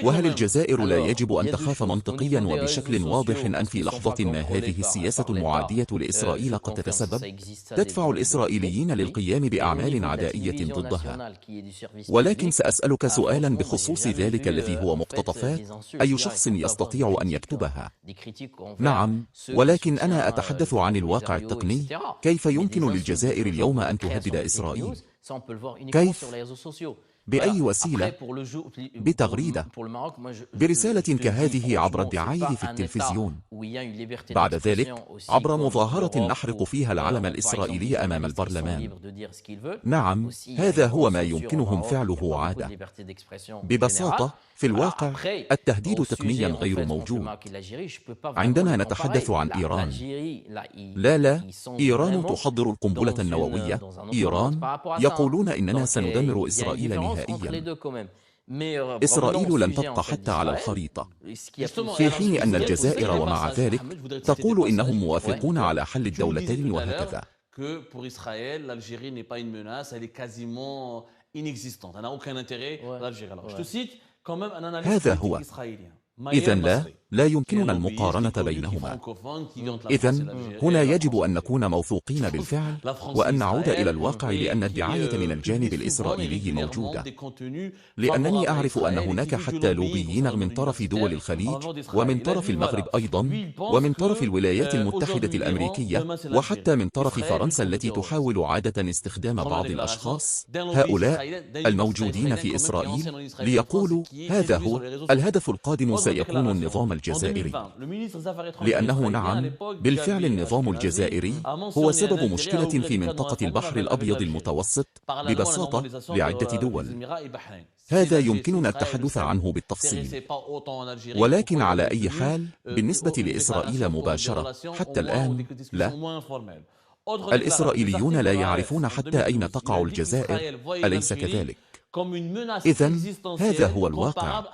وهل الجزائر لا يجب أن تخاف منطقيا وبشكل واضح أن في لحظة ما هذه السياسة المعادية لإسرائيل قد تدفع الإسرائيليين للقيام بأعمال عدائية ضدها؟ ولكن سأسألك سؤالا بخصوص ذلك الذي هو مقتطفات أي شخص يستطيع أن يكتبها. نعم، ولكن أنا أتحدث عن الواقع التقني. كيف يمكن للجزائر اليوم أن تهدد إسرائيل؟ كيف؟ بأي وسيلة؟ بتغريدة، برسالة كهذه عبر الدعاية في التلفزيون، بعد ذلك عبر مظاهرة نحرق فيها العلم الإسرائيلي أمام البرلمان. نعم، هذا هو ما يمكنهم فعله عادة. ببساطة في الواقع التهديد تقنيا غير موجود. عندما نتحدث عن إيران، لا، إيران تحضر القنبلة النووية. إيران يقولون إننا سندمر إسرائيل نهائيا. إسرائيل لن تبقى حتى على الخريطة، في حين أن الجزائر ومع ذلك تقول إنهم موافقون على حل الدولتين وهكذا. هذا هو. إذن لا يمكننا المقارنة بينهما. إذن هنا يجب أن نكون موثوقين بالفعل، وأن نعود إلى الواقع، لأن الدعاية من الجانب الإسرائيلي موجودة. لأنني أعرف أن هناك حتى لوبيين من طرف دول الخليج، ومن طرف المغرب أيضا، ومن طرف الولايات المتحدة الأمريكية، وحتى من طرف فرنسا التي تحاول عادة استخدام بعض الأشخاص هؤلاء الموجودين في إسرائيل ليقولوا هذا هو الهدف القادم سيكون النظام الجزائري. لأنه نعم، بالفعل النظام الجزائري هو سبب مشكلة في منطقة البحر الأبيض المتوسط ببساطة لعدة دول. هذا يمكننا التحدث عنه بالتفصيل، ولكن على أي حال بالنسبة لإسرائيل مباشرة حتى الآن لا. الإسرائيليون لا يعرفون حتى أين تقع الجزائر، أليس كذلك؟ إذن هذا هو الواقع.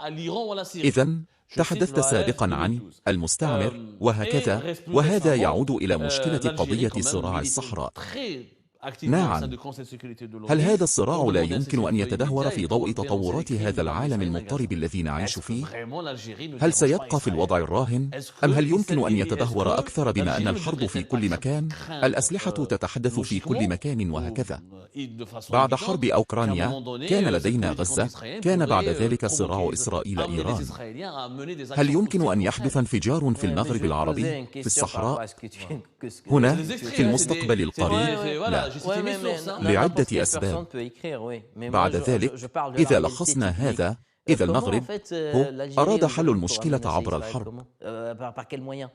إذن تحدثت سابقا عن المستعمر وهكذا، وهذا يعود إلى مشكلة قضية صراع الصحراء. نعم، هل هذا الصراع لا يمكن أن يتدهور في ضوء تطورات هذا العالم المضطرب الذي نعيش فيه؟ هل سيبقى في الوضع الراهن؟ أم هل يمكن أن يتدهور أكثر بما أن الحرب في كل مكان؟ الأسلحة تتحدث في كل مكان وهكذا. بعد حرب أوكرانيا كان لدينا غزة، كان بعد ذلك صراع إسرائيل-إيران. هل يمكن أن يحدث انفجار في المغرب العربي، في الصحراء؟ هنا في المستقبل القريب؟ لا، لعدة أسباب. بعد ذلك إذا لخصنا هذا، إذا المغرب هو أراد حل المشكلة عبر الحرب،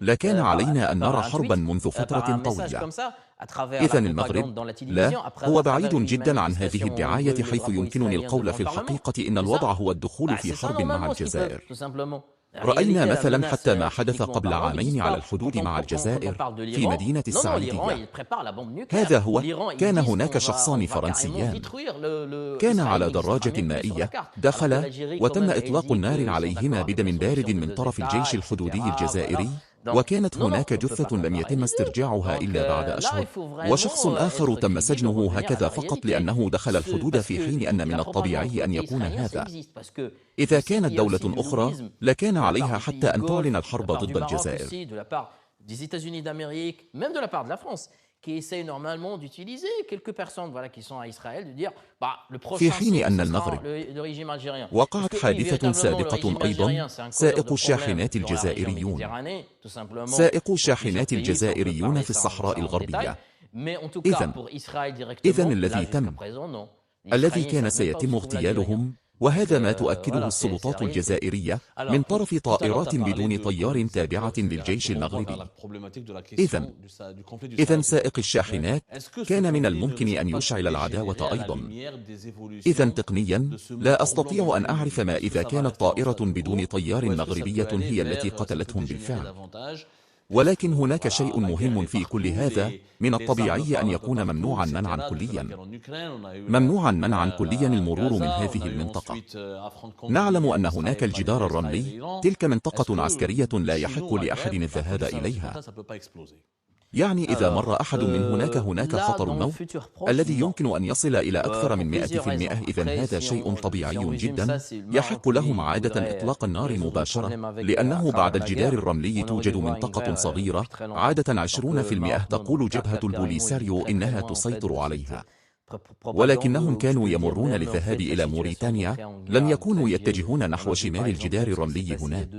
لكان علينا أن نرى حربا منذ فترة طويلة. إذن المغرب لا، هو بعيد جدا عن هذه الدعاية، حيث يمكنني القول في الحقيقة إن الوضع هو الدخول في حرب مع الجزائر. رأينا مثلا حتى ما حدث قبل عامين على الحدود مع الجزائر في مدينة السعيدية. هذا هو، كان هناك شخصان فرنسيان كان على دراجة مائية، دخل وتم إطلاق النار عليهما بدم بارد من طرف الجيش الحدودي الجزائري، وكانت هناك جثة لم يتم استرجاعها إلا بعد أشهر، وشخص آخر تم سجنه هكذا فقط لأنه دخل الحدود، في حين أن من الطبيعي أن يكون هذا. إذا كانت دولة أخرى لكان عليها حتى أن تعلن الحرب ضد الجزائر. في حين أن المغرب وقعت حادثة سابقة أيضا، سائق الشاحنات الجزائريون، سائق الشاحنات الجزائريون في الصحراء الغربية. إذن الذي تم، الذي كان سيتم اغتيالهم، وهذا ما تؤكده السلطات الجزائرية من طرف طائرات بدون طيار تابعة للجيش المغربي. إذن سائق الشاحنات كان من الممكن أن يشعل العداوة أيضا. إذن تقنيا لا أستطيع أن أعرف ما إذا كانت طائرة بدون طيار مغربية هي التي قتلتهم بالفعل، ولكن هناك شيء مهم في كل هذا. من الطبيعي أن يكون ممنوعا منعا كليا المرور من هذه المنطقة. نعلم أن هناك الجدار الرملي، تلك منطقة عسكرية لا يحق لأحد الذهاب إليها، يعني إذا مر أحد من هناك خطر الموت الذي يمكن أن يصل إلى أكثر من 100%. إذن هذا شيء طبيعي جدا، يحق لهم عادة إطلاق النار مباشرة، لأنه بعد الجدار الرملي توجد منطقة صغيرة عادة 20% تقول جبهة البوليساريو إنها تسيطر عليها، ولكنهم كانوا يمرون للذهاب إلى موريتانيا، لم يكونوا يتجهون نحو شمال الجدار الرملي هناك.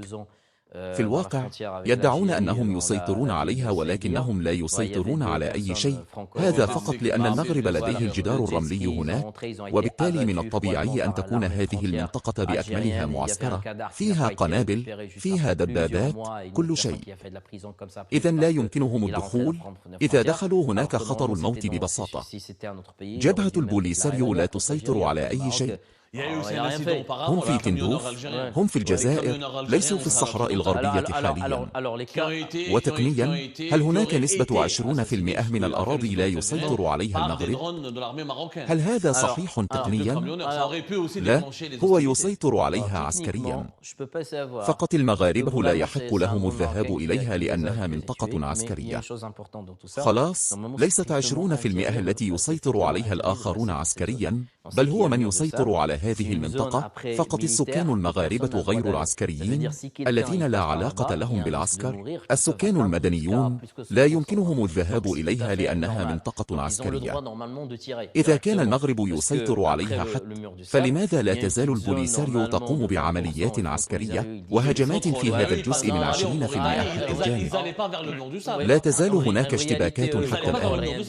في الواقع يدعون أنهم يسيطرون عليها، ولكنهم لا يسيطرون على أي شيء، هذا فقط لأن المغرب لديه الجدار الرملي هناك، وبالتالي من الطبيعي أن تكون هذه المنطقة بأكملها معسكرة، فيها قنابل، فيها دبابات، كل شيء. إذن لا يمكنهم الدخول، إذا دخلوا هناك خطر الموت ببساطة. جبهة البوليساريو لا تسيطر على أي شيء، هم في تندوف، هم في الجزائر، ليسوا في الصحراء الغربية حاليا. وتقنيا هل هناك نسبة 20% من الأراضي لا يسيطر عليها المغرب؟ هل هذا صحيح تقنيا؟ لا، هو يسيطر عليها عسكريا، فقط المغاربة لا يحق لهم الذهاب إليها لأنها منطقة عسكرية. خلاص، ليست 20% التي يسيطر عليها الآخرون عسكريا، بل هو من يسيطر على هذه المنطقة فقط السكان المغاربة غير العسكريين الذين لا علاقة لهم بالعسكر. السكان المدنيون لا يمكنهم الذهاب إليها لأنها منطقة عسكرية. إذا كان المغرب يسيطر عليها حتى، فلماذا لا تزال البوليساريو تقوم بعمليات عسكرية وهجمات في هذا الجزء من 20% حتى الجانب؟ لا تزال هناك اشتباكات حتى الآن.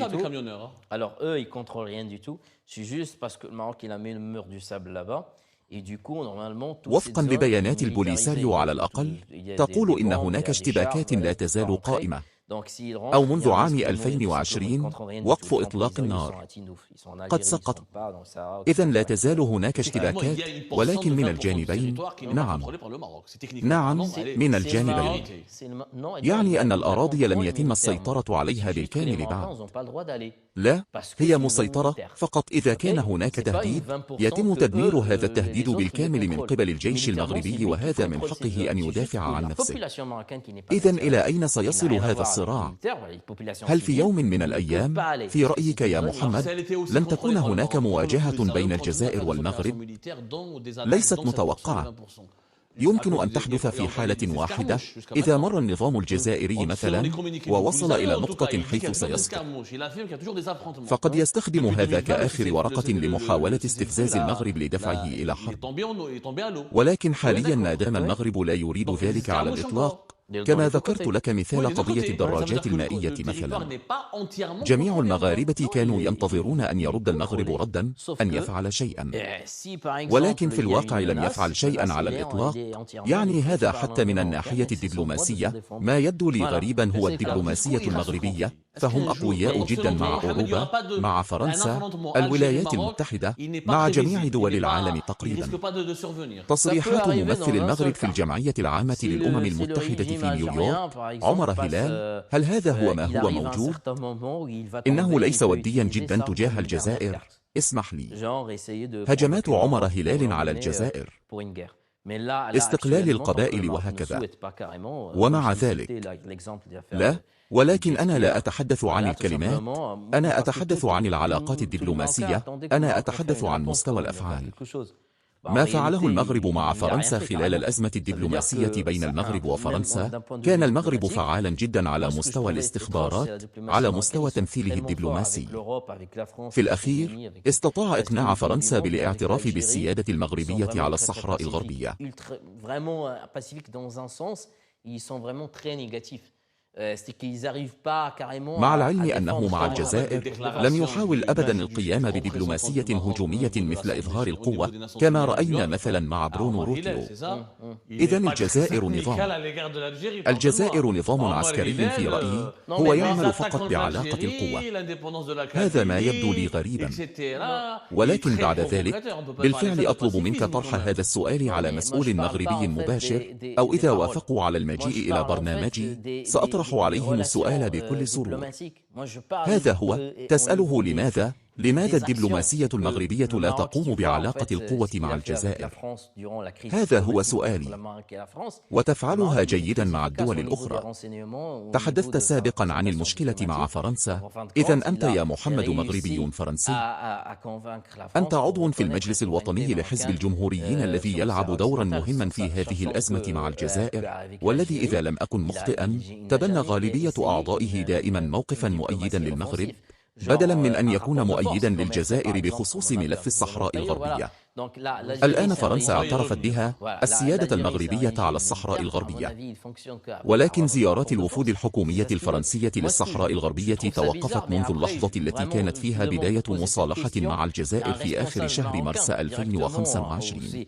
وفقا لبيانات البوليساريو على الأقل تقول إن هناك اشتباكات لا تزال قائمة، أو منذ عام 2020 وقف إطلاق النار قد سقط. إذن لا تزال هناك اشتباكات، ولكن من الجانبين. نعم، من الجانبين. يعني أن الأراضي لم يتم السيطرة عليها بالكامل بعد. لا، هي مسيطرة فقط إذا كان هناك تهديد يتم تدمير هذا التهديد بالكامل من قبل الجيش المغربي، وهذا من حقه أن يدافع عن نفسه. إذن إلى أين سيصل هذا الصراع؟ هل في يوم من الأيام، في رأيك يا محمد، لن تكون هناك مواجهة بين الجزائر والمغرب؟ ليست متوقعة. يمكن أن تحدث في حالة واحدة إذا مر النظام الجزائري مثلا ووصل إلى نقطة حيث سيسقط، فقد يستخدم هذا كآخر ورقة لمحاولة استفزاز المغرب لدفعه إلى حرب. ولكن حاليا ما دام المغرب لا يريد ذلك على الإطلاق، كما ذكرت لك مثال قضية الدراجات المائية مثلا، جميع المغاربة كانوا ينتظرون أن يرد المغرب ردا، أن يفعل شيئا، ولكن في الواقع لم يفعل شيئا على الإطلاق. يعني هذا حتى من الناحية الدبلوماسية ما يبدو لي غريبا هو الدبلوماسية المغربية، فهم أقوياء جدا مع أوروبا، مع فرنسا، الولايات المتحدة، مع جميع دول العالم تقريبا. تصريحات ممثل المغرب في الجمعية العامة للأمم المتحدة في نيويورك، عمر هلال، هل هذا هو ما هو موجود؟ إنه ليس وديا جدا تجاه الجزائر. اسمح لي، هجمات عمر هلال على الجزائر، استقلال القبائل وهكذا. ومع ذلك لا، ولكن أنا لا أتحدث عن الكلمات، أنا أتحدث عن العلاقات الدبلوماسية، أنا أتحدث عن مستوى الأفعال. ما فعله المغرب مع فرنسا خلال الأزمة الدبلوماسية بين المغرب وفرنسا، كان المغرب فعالا جدا على مستوى الاستخبارات، على مستوى تمثيله الدبلوماسي. في الأخير استطاع إقناع فرنسا بالاعتراف بالسيادة المغربية على الصحراء الغربية. مع العلم أنه مع الجزائر لم يحاول أبدا القيام بدبلوماسية هجومية مثل إظهار القوة كما رأينا مثلا مع برونو روتيو. إذن الجزائر نظام عسكري في رأيي هو يعمل فقط بعلاقة القوة. هذا ما يبدو لي غريبا، ولكن بعد ذلك بالفعل أطلب منك طرح هذا السؤال على مسؤول مغربي مباشر، أو إذا وافقوا على المجيء إلى برنامجي سأطرح عليهم السؤال بكل سرور. هذا هو، تسأله لماذا الدبلوماسية المغربية لا تقوم بعلاقة القوة مع الجزائر؟ هذا هو سؤالي، وتفعلها جيدا مع الدول الأخرى. تحدثت سابقا عن المشكلة مع فرنسا، إذن أنت يا محمد مغربي فرنسي، أنت عضو في المجلس الوطني لحزب الجمهوريين الذي يلعب دورا مهما في هذه الأزمة مع الجزائر، والذي إذا لم أكن مخطئا تبنى غالبية أعضائه دائما موقفا مؤيدا للمغرب بدلا من أن يكون مؤيدا للجزائر بخصوص ملف الصحراء الغربية. الآن فرنسا اعترفت بها السيادة المغربية على الصحراء الغربية، ولكن زيارات الوفود الحكومية الفرنسية للصحراء الغربية توقفت منذ اللحظة التي كانت فيها بداية مصالحة مع الجزائر في آخر شهر مارس 2025.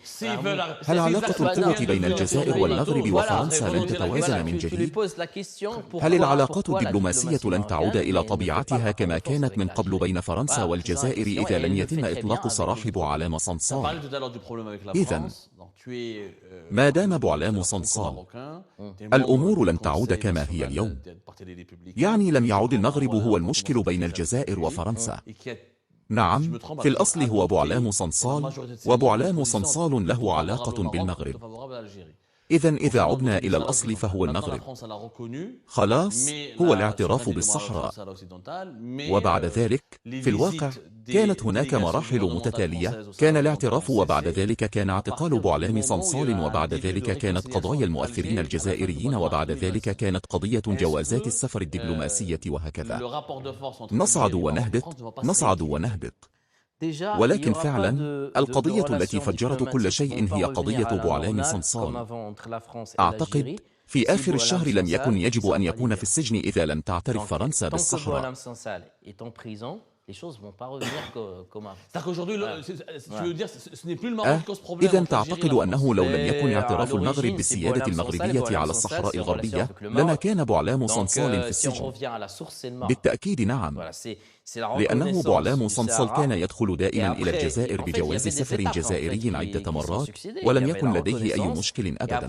هل علاقة القوة بين الجزائر والمغرب وفرنسا لن تتوازن من جديد؟ هل العلاقات الدبلوماسية لن تعود إلى طبيعتها كما كانت من قبل بين فرنسا والجزائر إذا لم يتم إطلاق سراح بوعلام صنصال؟ إذن ما دام بوعلام صنصال الأمور لن تعود كما هي اليوم. يعني لم يعد المغرب هو المشكل بين الجزائر وفرنسا. نعم، في الأصل هو بوعلام صنصال، وبوعلام صنصال له علاقة بالمغرب. إذن إذا عدنا إلى الأصل فهو المغرب. خلاص، هو الاعتراف بالصحراء. وبعد ذلك في الواقع كانت هناك مراحل متتالية، كان الاعتراف وبعد ذلك كان اعتقال بوعلام صنصال، وبعد ذلك كانت قضايا المؤثرين الجزائريين، وبعد ذلك كانت قضية جوازات السفر الدبلوماسية وهكذا. نصعد ونهبط. ولكن فعلا القضية التي فجرت كل شيء هي قضية بوعلام صنصال. أعتقد في آخر الشهر لم يكن يجب أن يكون في السجن إذا لم تعترف فرنسا بالصحراء. إذا تعتقد أنه لو لم يكن اعتراف المغرب بالسيادة المغربية على الصحراء الغربية لما كان بوعلام صنصال في السجن؟ بالتأكيد نعم، لأنه بوعلام صنصال كان يدخل دائما إلى الجزائر بجواز سفر جزائري عدة مرات ولم يكن لديه أي مشكل أبدا.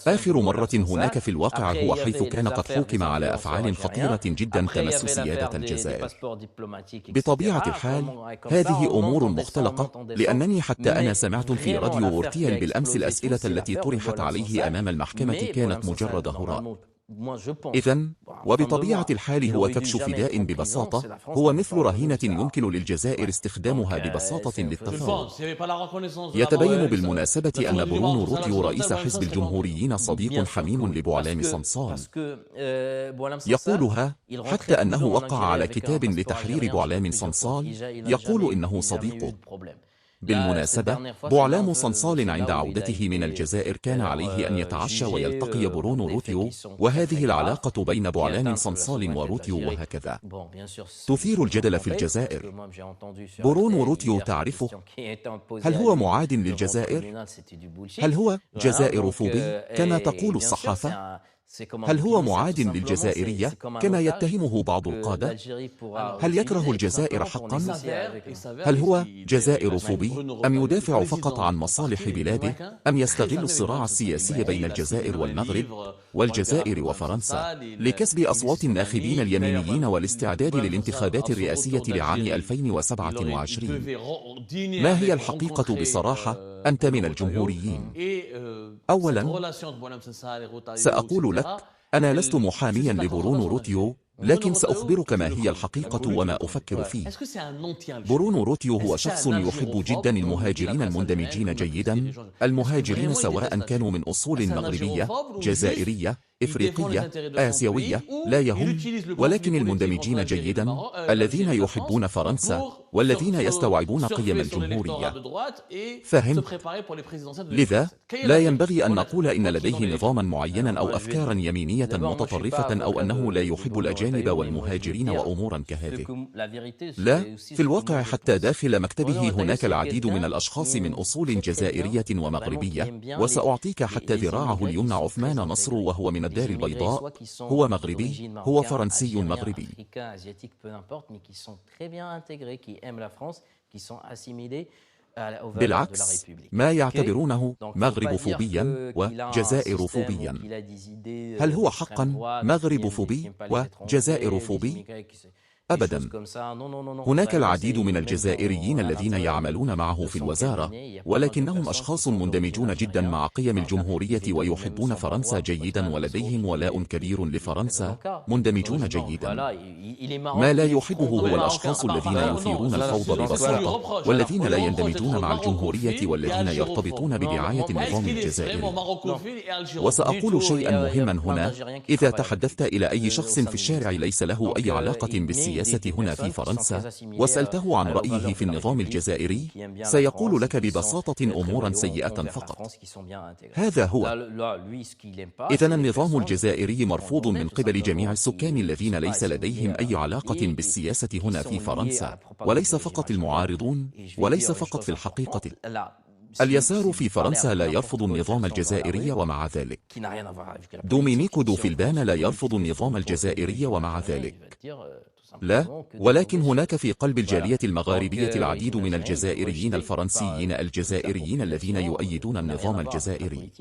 آخر مرة هناك في الواقع هو حيث كان قد حوكم على أفعال خطيرة جدا تمس سيادة الجزائر. بطبيعة الحال هذه أمور مختلقة، لأنني حتى أنا سمعت في راديو أورتيال بالأمس الأسئلة التي طرحت عليه أمام المحكمة كانت مجرد هراء. إذن وبطبيعة الحال هو كبش فداء ببساطة، هو مثل رهينة يمكن للجزائر استخدامها ببساطة للتفاوض. يتبين بالمناسبة أن برونو روتيو رئيس حزب الجمهوريين صديق حميم لبوعلام صنصال، يقولها حتى أنه وقع على كتاب لتحرير بوعلام صنصال يقول إنه صديقه. بالمناسبة بوعلام صنصال عند عودته من الجزائر كان عليه أن يتعشى ويلتقي برونو روتيو، وهذه العلاقة بين بوعلام صنصال وروتيو وهكذا تثير الجدل في الجزائر. برونو روتيو تعرفه؟ هل هو معاد للجزائر؟ هل هو جزائر فوبي كما تقول الصحافة؟ هل هو معاد للجزائرية كما يتهمه بعض القادة؟ هل يكره الجزائر حقا؟ هل هو جزائر فوبي أم يدافع فقط عن مصالح بلاده؟ أم يستغل الصراع السياسي بين الجزائر والمغرب والجزائر وفرنسا لكسب أصوات الناخبين اليمينيين والاستعداد للانتخابات الرئاسية لعام 2027؟ ما هي الحقيقة بصراحة؟ أنت من الجمهوريين. أولا سأقول لك أنا لست محاميا لبرونو روتيو، لكن سأخبرك ما هي الحقيقة وما أفكر فيه. برونو روتيو هو شخص يحب جدا المهاجرين المندمجين جيدا، المهاجرين سواء كانوا من أصول مغربية، جزائرية، إفريقية، آسيوية، لا يهم، ولكن المندمجين جيدا الذين يحبون فرنسا والذين يستوعبون قيم الجمهورية. فهمت؟ لذا لا ينبغي أن نقول إن لديه نظاما معينا أو أفكارا يمينية متطرفة أو أنه لا يحب الأجانب والمهاجرين وأمورا كهذه. لا، في الواقع حتى داخل مكتبه هناك العديد من الأشخاص من أصول جزائرية ومغربية، وسأعطيك حتى ذراعه اليمنى عثمان نصر وهو من الدار البيضاء، هو مغربي، هو فرنسي مغربي. بالعكس ما يعتبرونه مغرب فوبيا وجزائر فوبيا. هل هو حقا مغرب فوبي وجزائر فوبي؟ أبدا. هناك العديد من الجزائريين الذين يعملون معه في الوزارة، ولكنهم أشخاص مندمجون جدا مع قيم الجمهورية ويحبون فرنسا جيدا ولديهم ولاء كبير لفرنسا، مندمجون جيدا. ما لا يحبه هو الأشخاص الذين يثيرون الفوضى ببساطة والذين لا يندمجون مع الجمهورية والذين يرتبطون بدعاية النظام الجزائري. وسأقول شيئا مهما هنا، إذا تحدثت إلى أي شخص في الشارع ليس له أي علاقة بالسياسة هنا في فرنسا وسألته عن رأيه في النظام الجزائري سيقول لك ببساطة أمورا سيئة فقط. هذا هو. إذن النظام الجزائري مرفوض من قبل جميع السكان الذين ليس لديهم أي علاقة بالسياسة هنا في فرنسا، وليس فقط المعارضون، وليس فقط في الحقيقة. اليسار في فرنسا لا يرفض النظام الجزائري ومع ذلك دومينيك دو فيلبان لا يرفض النظام الجزائري ومع ذلك لا، ولكن هناك في قلب الجالية المغاربية العديد من الجزائريين الفرنسيين الجزائريين الذين يؤيدون النظام الجزائري.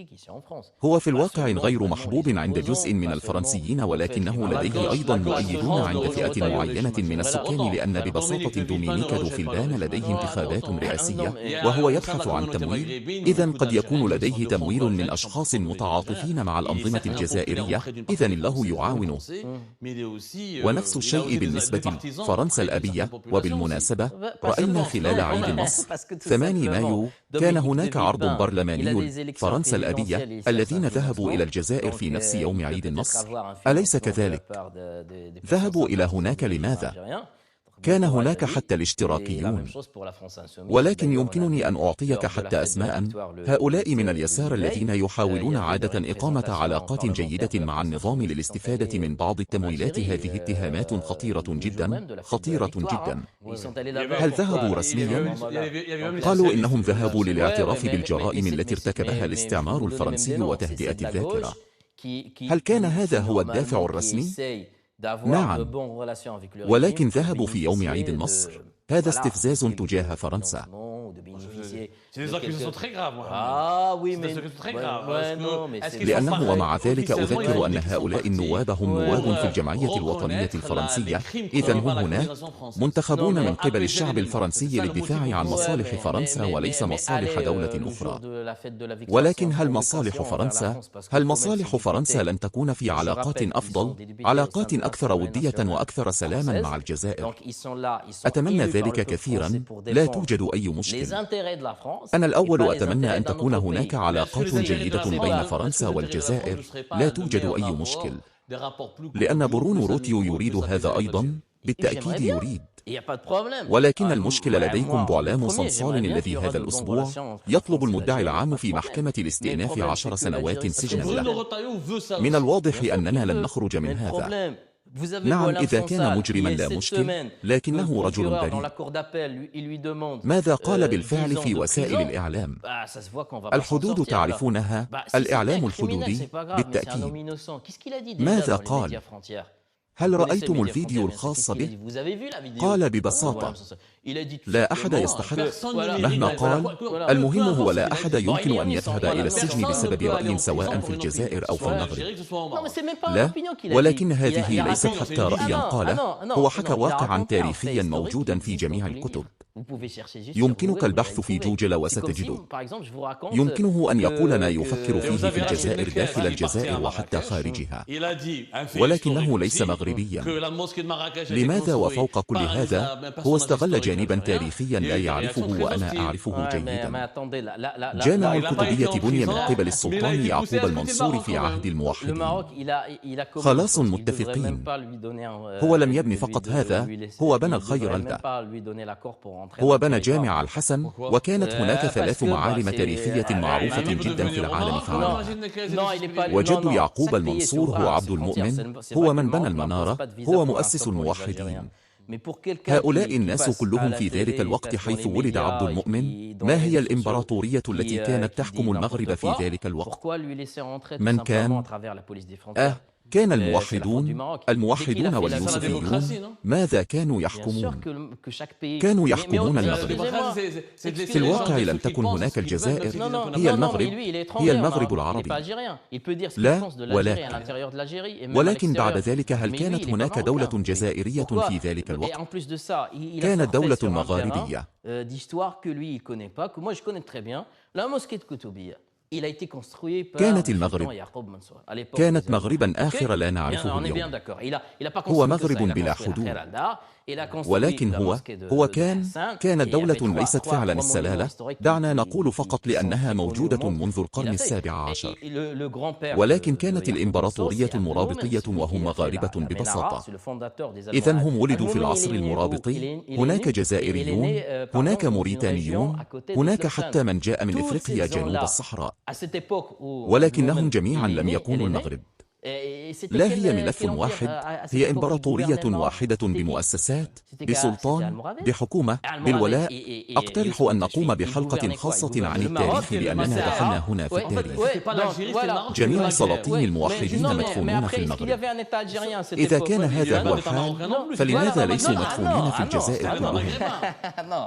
هو في الواقع غير محبوب عند جزء من الفرنسيين، ولكنه لديه أيضا مؤيدون عند فئة معينة من السكان، لأن ببساطة دومينيك دو فيلبان لديه انتخابات رئاسية وهو يبحث عن تمويل، إذن قد يكون لديه تمويل من أشخاص متعاطفين مع الأنظمة الجزائرية، إذن الله يعاونه. ونفس الشيء بالنسبة فرنسا الأبية. وبالمناسبة رأينا خلال عيد النصر 8 مايو كان هناك عرض برلماني فرنسا الأبية الذين ذهبوا إلى الجزائر في نفس يوم عيد النصر، أليس كذلك؟ ذهبوا إلى هناك لماذا؟ كان هناك حتى الاشتراكيون، ولكن يمكنني أن أعطيك حتى أسماء هؤلاء من اليسار الذين يحاولون عادة إقامة علاقات جيدة مع النظام للاستفادة من بعض التمويلات. هذه اتهامات خطيرة جدا، خطيرة جدا. هل ذهبوا رسميا؟ قالوا إنهم ذهبوا للاعتراف بالجرائم التي ارتكبها الاستعمار الفرنسي وتهدئة الذاكرة. هل كان هذا هو الدافع الرسمي؟ نعم، ولكن ذهبوا في يوم عيد النصر. هذا استفزاز تجاه فرنسا. لأنه ومع ذلك أذكر أن هؤلاء النواب هم نواب في الجمعية الوطنية الفرنسية، إذن هم هناك منتخبون من قبل الشعب الفرنسي للدفاع عن مصالح فرنسا وليس مصالح دولة أخرى. ولكن هل مصالح فرنسا لن تكون في علاقات أفضل، علاقات أكثر ودية وأكثر سلاما مع الجزائر؟ أتمنى ذلك كثيرا. لا توجد أي مشكل. أنا الأول أتمنى أن تكون هناك علاقات جيدة بين فرنسا والجزائر. لا توجد أي مشكل، لأن برونو روتيو يريد هذا أيضا، بالتأكيد يريد. ولكن المشكلة لديكم بعلام صنصال الذي هذا الأسبوع يطلب المدعي العام في محكمة الاستئناف 10 سنوات سجنا له. من الواضح أننا لن نخرج من هذا. نعم، إذا كان مجرما لا مشكل، لكنه رجل بريء. ماذا قال بالفعل في وسائل الإعلام؟ الحدود تعرفونها، الإعلام الحدودي بالتأكيد. ماذا قال؟ هل رأيتم الفيديو الخاص به؟ قال ببساطة: لا أحد يستحق مهما قال، المهم هو لا أحد يمكن أن يذهب إلى السجن بسبب رأي سواء في الجزائر أو في المغرب. لا، ولكن هذه ليست حتى رأيا قاله، هو حكى واقعا تاريخيا موجودا في جميع الكتب. يمكنك البحث في جوجل وستجده. يمكنه أن يقول ما يفكر فيه في الجزائر داخل الجزائر وحتى خارجها، ولكنه ليس مغربيا. لماذا وفوق كل هذا هو استغل جانبا تاريخيا لا يعرفه وأنا أعرفه جيدا. جامع الكتبية بني من قبل السلطان يعقوب المنصور في عهد الموحدين. خلاص متفقين. هو لم يبني فقط هذا، هو بنى الخيرلدة، هو بنى جامع الحسن، وكانت هناك 3 معالم تاريخية معروفة جدا في العالم فعلها. وجد يعقوب المنصور هو عبد المؤمن، هو من بنى المنارة، هو مؤسس الموحدين. هؤلاء الناس كلهم في ذلك الوقت حيث ولد عبد المؤمن. ما هي الإمبراطورية التي كانت تحكم المغرب في ذلك الوقت؟ من كان؟ كان الموحدون واليوسفيون. ماذا كانوا يحكمون؟ كانوا يحكمون المغرب. في الواقع لم تكن هناك الجزائر، هي المغرب العربي. لا، ولكن بعد ذلك هل كانت هناك دولة جزائرية في ذلك الوقت؟ كانت دولة مغاربية. كانت مغربا آخر لا نعرفه اليوم. هو مغرب بلا حدود، ولكن هو كانت دولة ليست فعلا السلالة. دعنا نقول فقط لأنها موجودة منذ القرن ال17، ولكن كانت الإمبراطورية المرابطية وهم مغاربة ببساطة. إذن هم ولدوا في العصر المرابطي. هناك جزائريون، هناك موريتانيون، هناك حتى من جاء من إفريقيا جنوب الصحراء، ولكنهم جميعا لم يكونوا المغرب. لا هي ملف واحد، هي إمبراطورية واحدة بمؤسسات، بسلطان، بحكومة، بالولاء. أقترح أن نقوم بحلقة خاصة عن التاريخ لأننا دخلنا هنا في التاريخ. جميع سلاطين الموحدين مدفونون في المغرب. إذا كان هذا هو الحال، فلماذا ليسوا مدفونين في الجزائر كلهم؟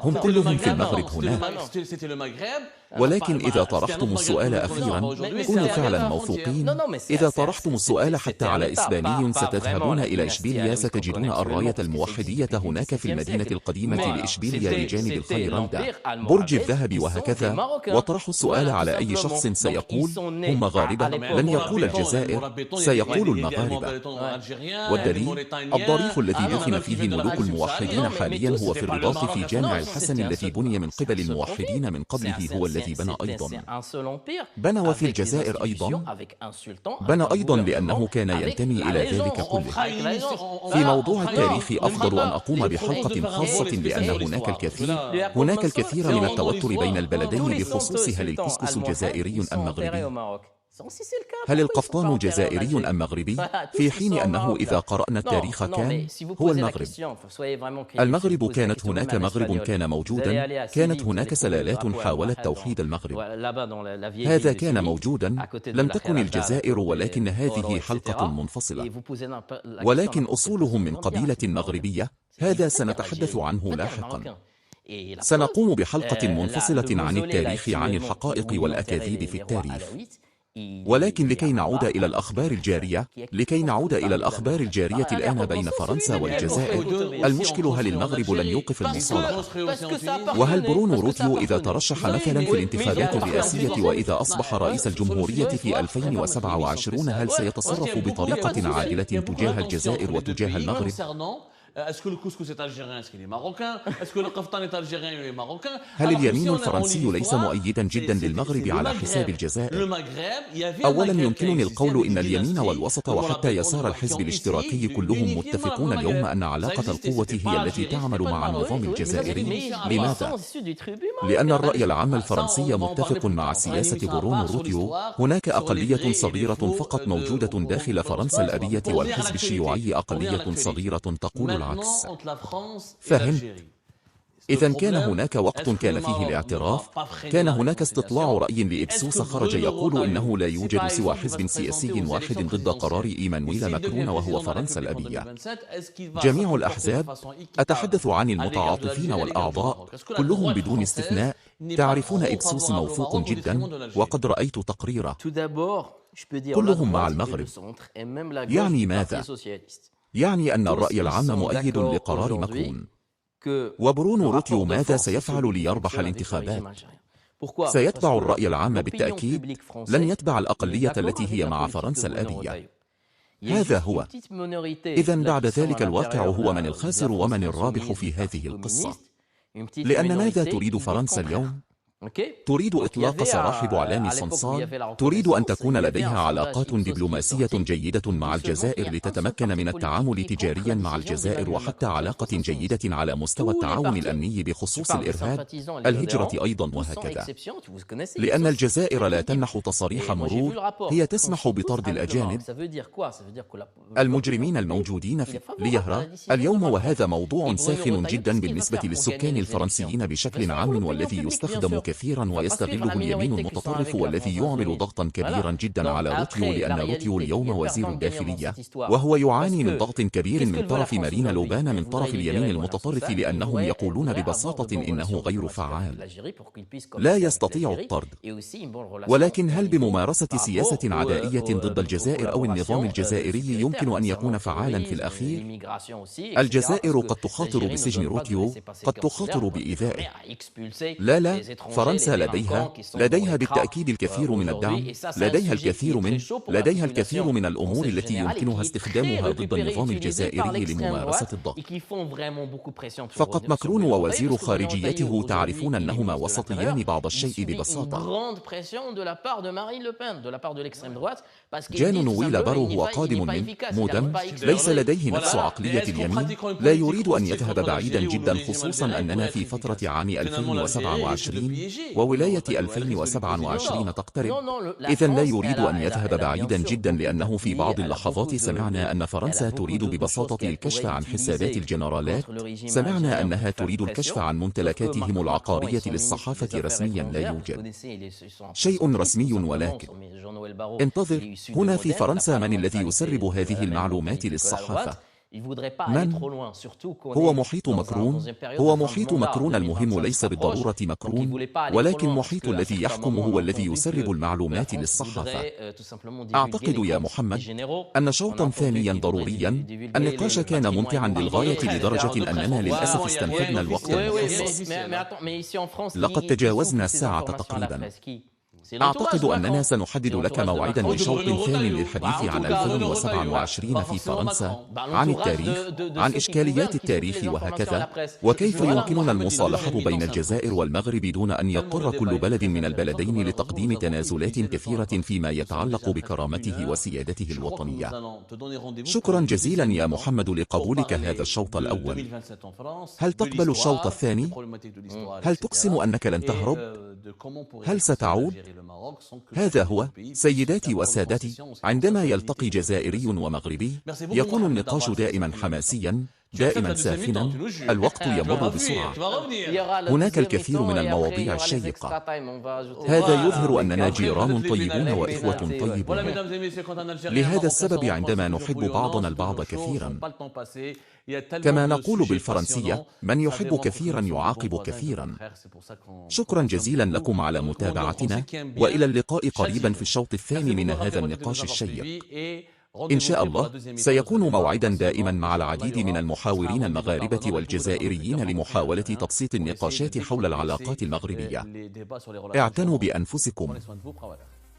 هم كلهم في المغرب هناك. ولكن إذا طرحتم السؤال أخيرا، كونوا فعلا موثوقين. إذا طرحتم السؤال حتى على إسباني، ستذهبون إلى إشبيليا، ستجدون الراية الموحدية هناك في المدينة القديمة لإشبيليا بجانب الخيرلدة، برج الذهب وهكذا. وطرحوا السؤال على أي شخص سيقول هم مغاربة، لن يقول الجزائر، سيقول المغاربة. والدليل الضريح الذي دفن فيه ملوك الموحدين حاليا هو في الرباط في جامع الحسن الذي بني من قبل الموحدين من قبله، هو الذي بنى أيضا. بنى وفي الجزائر أيضا، بنى أيضا لأنه كان ينتمي إلى ذلك كله. في موضوع التاريخ أفضل أن أقوم بحلقة خاصة لأن هناك الكثير من التوتر بين البلدين بخصوص هل الكسكس جزائري أم مغربي؟ هل القفطان جزائري أم مغربي؟ في حين أنه إذا قرأنا التاريخ كان هو المغرب. المغرب كانت هناك مغرب كان موجودا، كانت هناك سلالات حاولت توحيد المغرب، هذا كان موجودا، لم تكن الجزائر، ولكن هذه حلقة منفصلة، ولكن أصولهم من قبيلة مغربية، هذا سنتحدث عنه لاحقا. سنقوم بحلقة منفصلة عن التاريخ، عن الحقائق والأكاذيب في التاريخ. ولكن لكي نعود إلى الأخبار الجارية الآن بين فرنسا والجزائر، المشكل هل المغرب لن يوقف المصالحة؟ وهل برونو روتيو إذا ترشح مثلا في الانتخابات الرئاسية وإذا أصبح رئيس الجمهورية في 2027 هل سيتصرف بطريقة عادلة تجاه الجزائر وتجاه المغرب؟ هل اليمين الفرنسي ليس مؤيدا جدا للمغرب على حساب الجزائر؟ أولا يمكنني القول إن اليمين والوسط وحتى يسار الحزب الاشتراكي كلهم متفقون اليوم أن علاقة القوة هي التي تعمل مع النظام الجزائري. لماذا؟ لأن الرأي العام الفرنسي متفق مع سياسة برونو روتيو. هناك أقلية صغيرة فقط موجودة داخل فرنسا الأبية، والحزب الشيوعي أقلية صغيرة تقول العكس. فهمت؟ إذا كان هناك وقت كان فيه الاعتراف، كان هناك استطلاع رأي لإبسوس خرج يقول إنه لا يوجد سوى حزب سياسي واحد ضد قرار إيمانويل ماكرون وهو فرنسا الأبية. جميع الأحزاب، أتحدث عن المتعاطفين والأعضاء كلهم بدون استثناء، تعرفون إبسوس موثوق جدا، وقد رأيت تقريره، كلهم مع المغرب. يعني ماذا؟ يعني أن الرأي العام مؤيد لقرار ماكرون. وبرونو روتيو ماذا سيفعل ليربح الانتخابات؟ سيتبع الرأي العام بالتأكيد، لن يتبع الأقلية التي هي مع فرنسا الأبية. هذا هو. إذن بعد ذلك الواقع هو من الخاسر ومن الرابح في هذه القصة. لأن ماذا تريد فرنسا اليوم؟ تريد إطلاق سراح بوعلام صنصال، تريد أن تكون لديها علاقات دبلوماسية جيدة مع الجزائر لتتمكن من التعامل تجاريا مع الجزائر، وحتى علاقة جيدة على مستوى التعاون الأمني بخصوص الإرهاب، الهجرة أيضا، وهكذا. لأن الجزائر لا تمنح تصاريح مرور، هي تسمح بطرد الأجانب المجرمين الموجودين في ليهرا اليوم، وهذا موضوع ساخن جدا بالنسبة للسكان الفرنسيين بشكل عام، والذي يستخدم كثيرا ويستغله اليمين المتطرف، والذي يعمل ضغطا كبيرا جدا على روتيو، لأن روتيو اليوم وزير الداخلية، وهو يعاني من ضغط كبير من طرف مارين لوبان من طرف اليمين المتطرف، لأنهم يقولون ببساطة إنه غير فعال، لا يستطيع الطرد. ولكن هل بممارسة سياسة عدائية ضد الجزائر أو النظام الجزائري يمكن أن يكون فعالا في الأخير؟ الجزائر قد تخاطر بسجن روتيو، قد تخاطر بإيذائه. لا، فرنسا لديها بالتأكيد الكثير من الدعم، لديها الكثير من الأمور التي يمكنها استخدامها ضد النظام الجزائري لممارسة الضغط. فقط ماكرون ووزير خارجيته تعرفون أنهما وسطيان بعض الشيء ببساطة. جان نويل بارو هو قادم من مودم، ليس لديه نفس عقلية اليمين، لا يريد أن يذهب بعيدا جدا، خصوصا أننا في فترة عام 2027 وولاية 2027 تقترب. إذن لا يريد أن يذهب بعيدا جدا، لأنه في بعض اللحظات سمعنا أن فرنسا تريد ببساطة الكشف عن حسابات الجنرالات، سمعنا أنها تريد الكشف عن ممتلكاتهم العقارية للصحافة. رسميا لا يوجد شيء رسمي، ولكن انتظر، هنا في فرنسا من الذي يسرب هذه المعلومات للصحافة؟ من؟ هو محيط ماكرون. هو محيط ماكرون المهم ليس بالضرورة ماكرون، ولكن محيط الذي يحكم هو الذي يسرب المعلومات للصحافة. أعتقد يا محمد أن شوطا ثانيا ضروريا. النقاش كان ممتعا للغاية لدرجة أننا للأسف استنفذنا الوقت المخصص. لقد تجاوزنا الساعة تقريبا. أعتقد أننا سنحدد لك موعدا لشوط ثاني للحديث عن 2027 في فرنسا، عن التاريخ، عن إشكاليات التاريخ وهكذا، وكيف يمكننا المصالحة بين الجزائر والمغرب دون أن يضطر كل بلد من البلدين لتقديم تنازلات كثيرة فيما يتعلق بكرامته وسيادته الوطنية. شكرا جزيلا يا محمد لقبولك هذا الشوط الأول. هل تقبل الشوط الثاني؟ هل تقسم أنك لن تهرب؟ هل ستعود؟ هذا هو سيداتي وسادتي، عندما يلتقي جزائري ومغربي يكون النقاش دائما حماسيا، دائما ساخنا، الوقت يمر بسرعة. هناك الكثير من المواضيع الشيقة. هذا يظهر أننا جيران طيبون وإخوة طيبون. لهذا السبب عندما نحب بعضنا البعض كثيرا، كما نقول بالفرنسية، من يحب كثيرا يعاقب كثيرا. شكرا جزيلا لكم على متابعتنا، وإلى اللقاء قريبا في الشوط الثاني من هذا النقاش الشيق. إن شاء الله سيكون موعدا دائما مع العديد من المحاورين المغاربة والجزائريين لمحاولة تبسيط النقاشات حول العلاقات المغربية. اعتنوا بأنفسكم.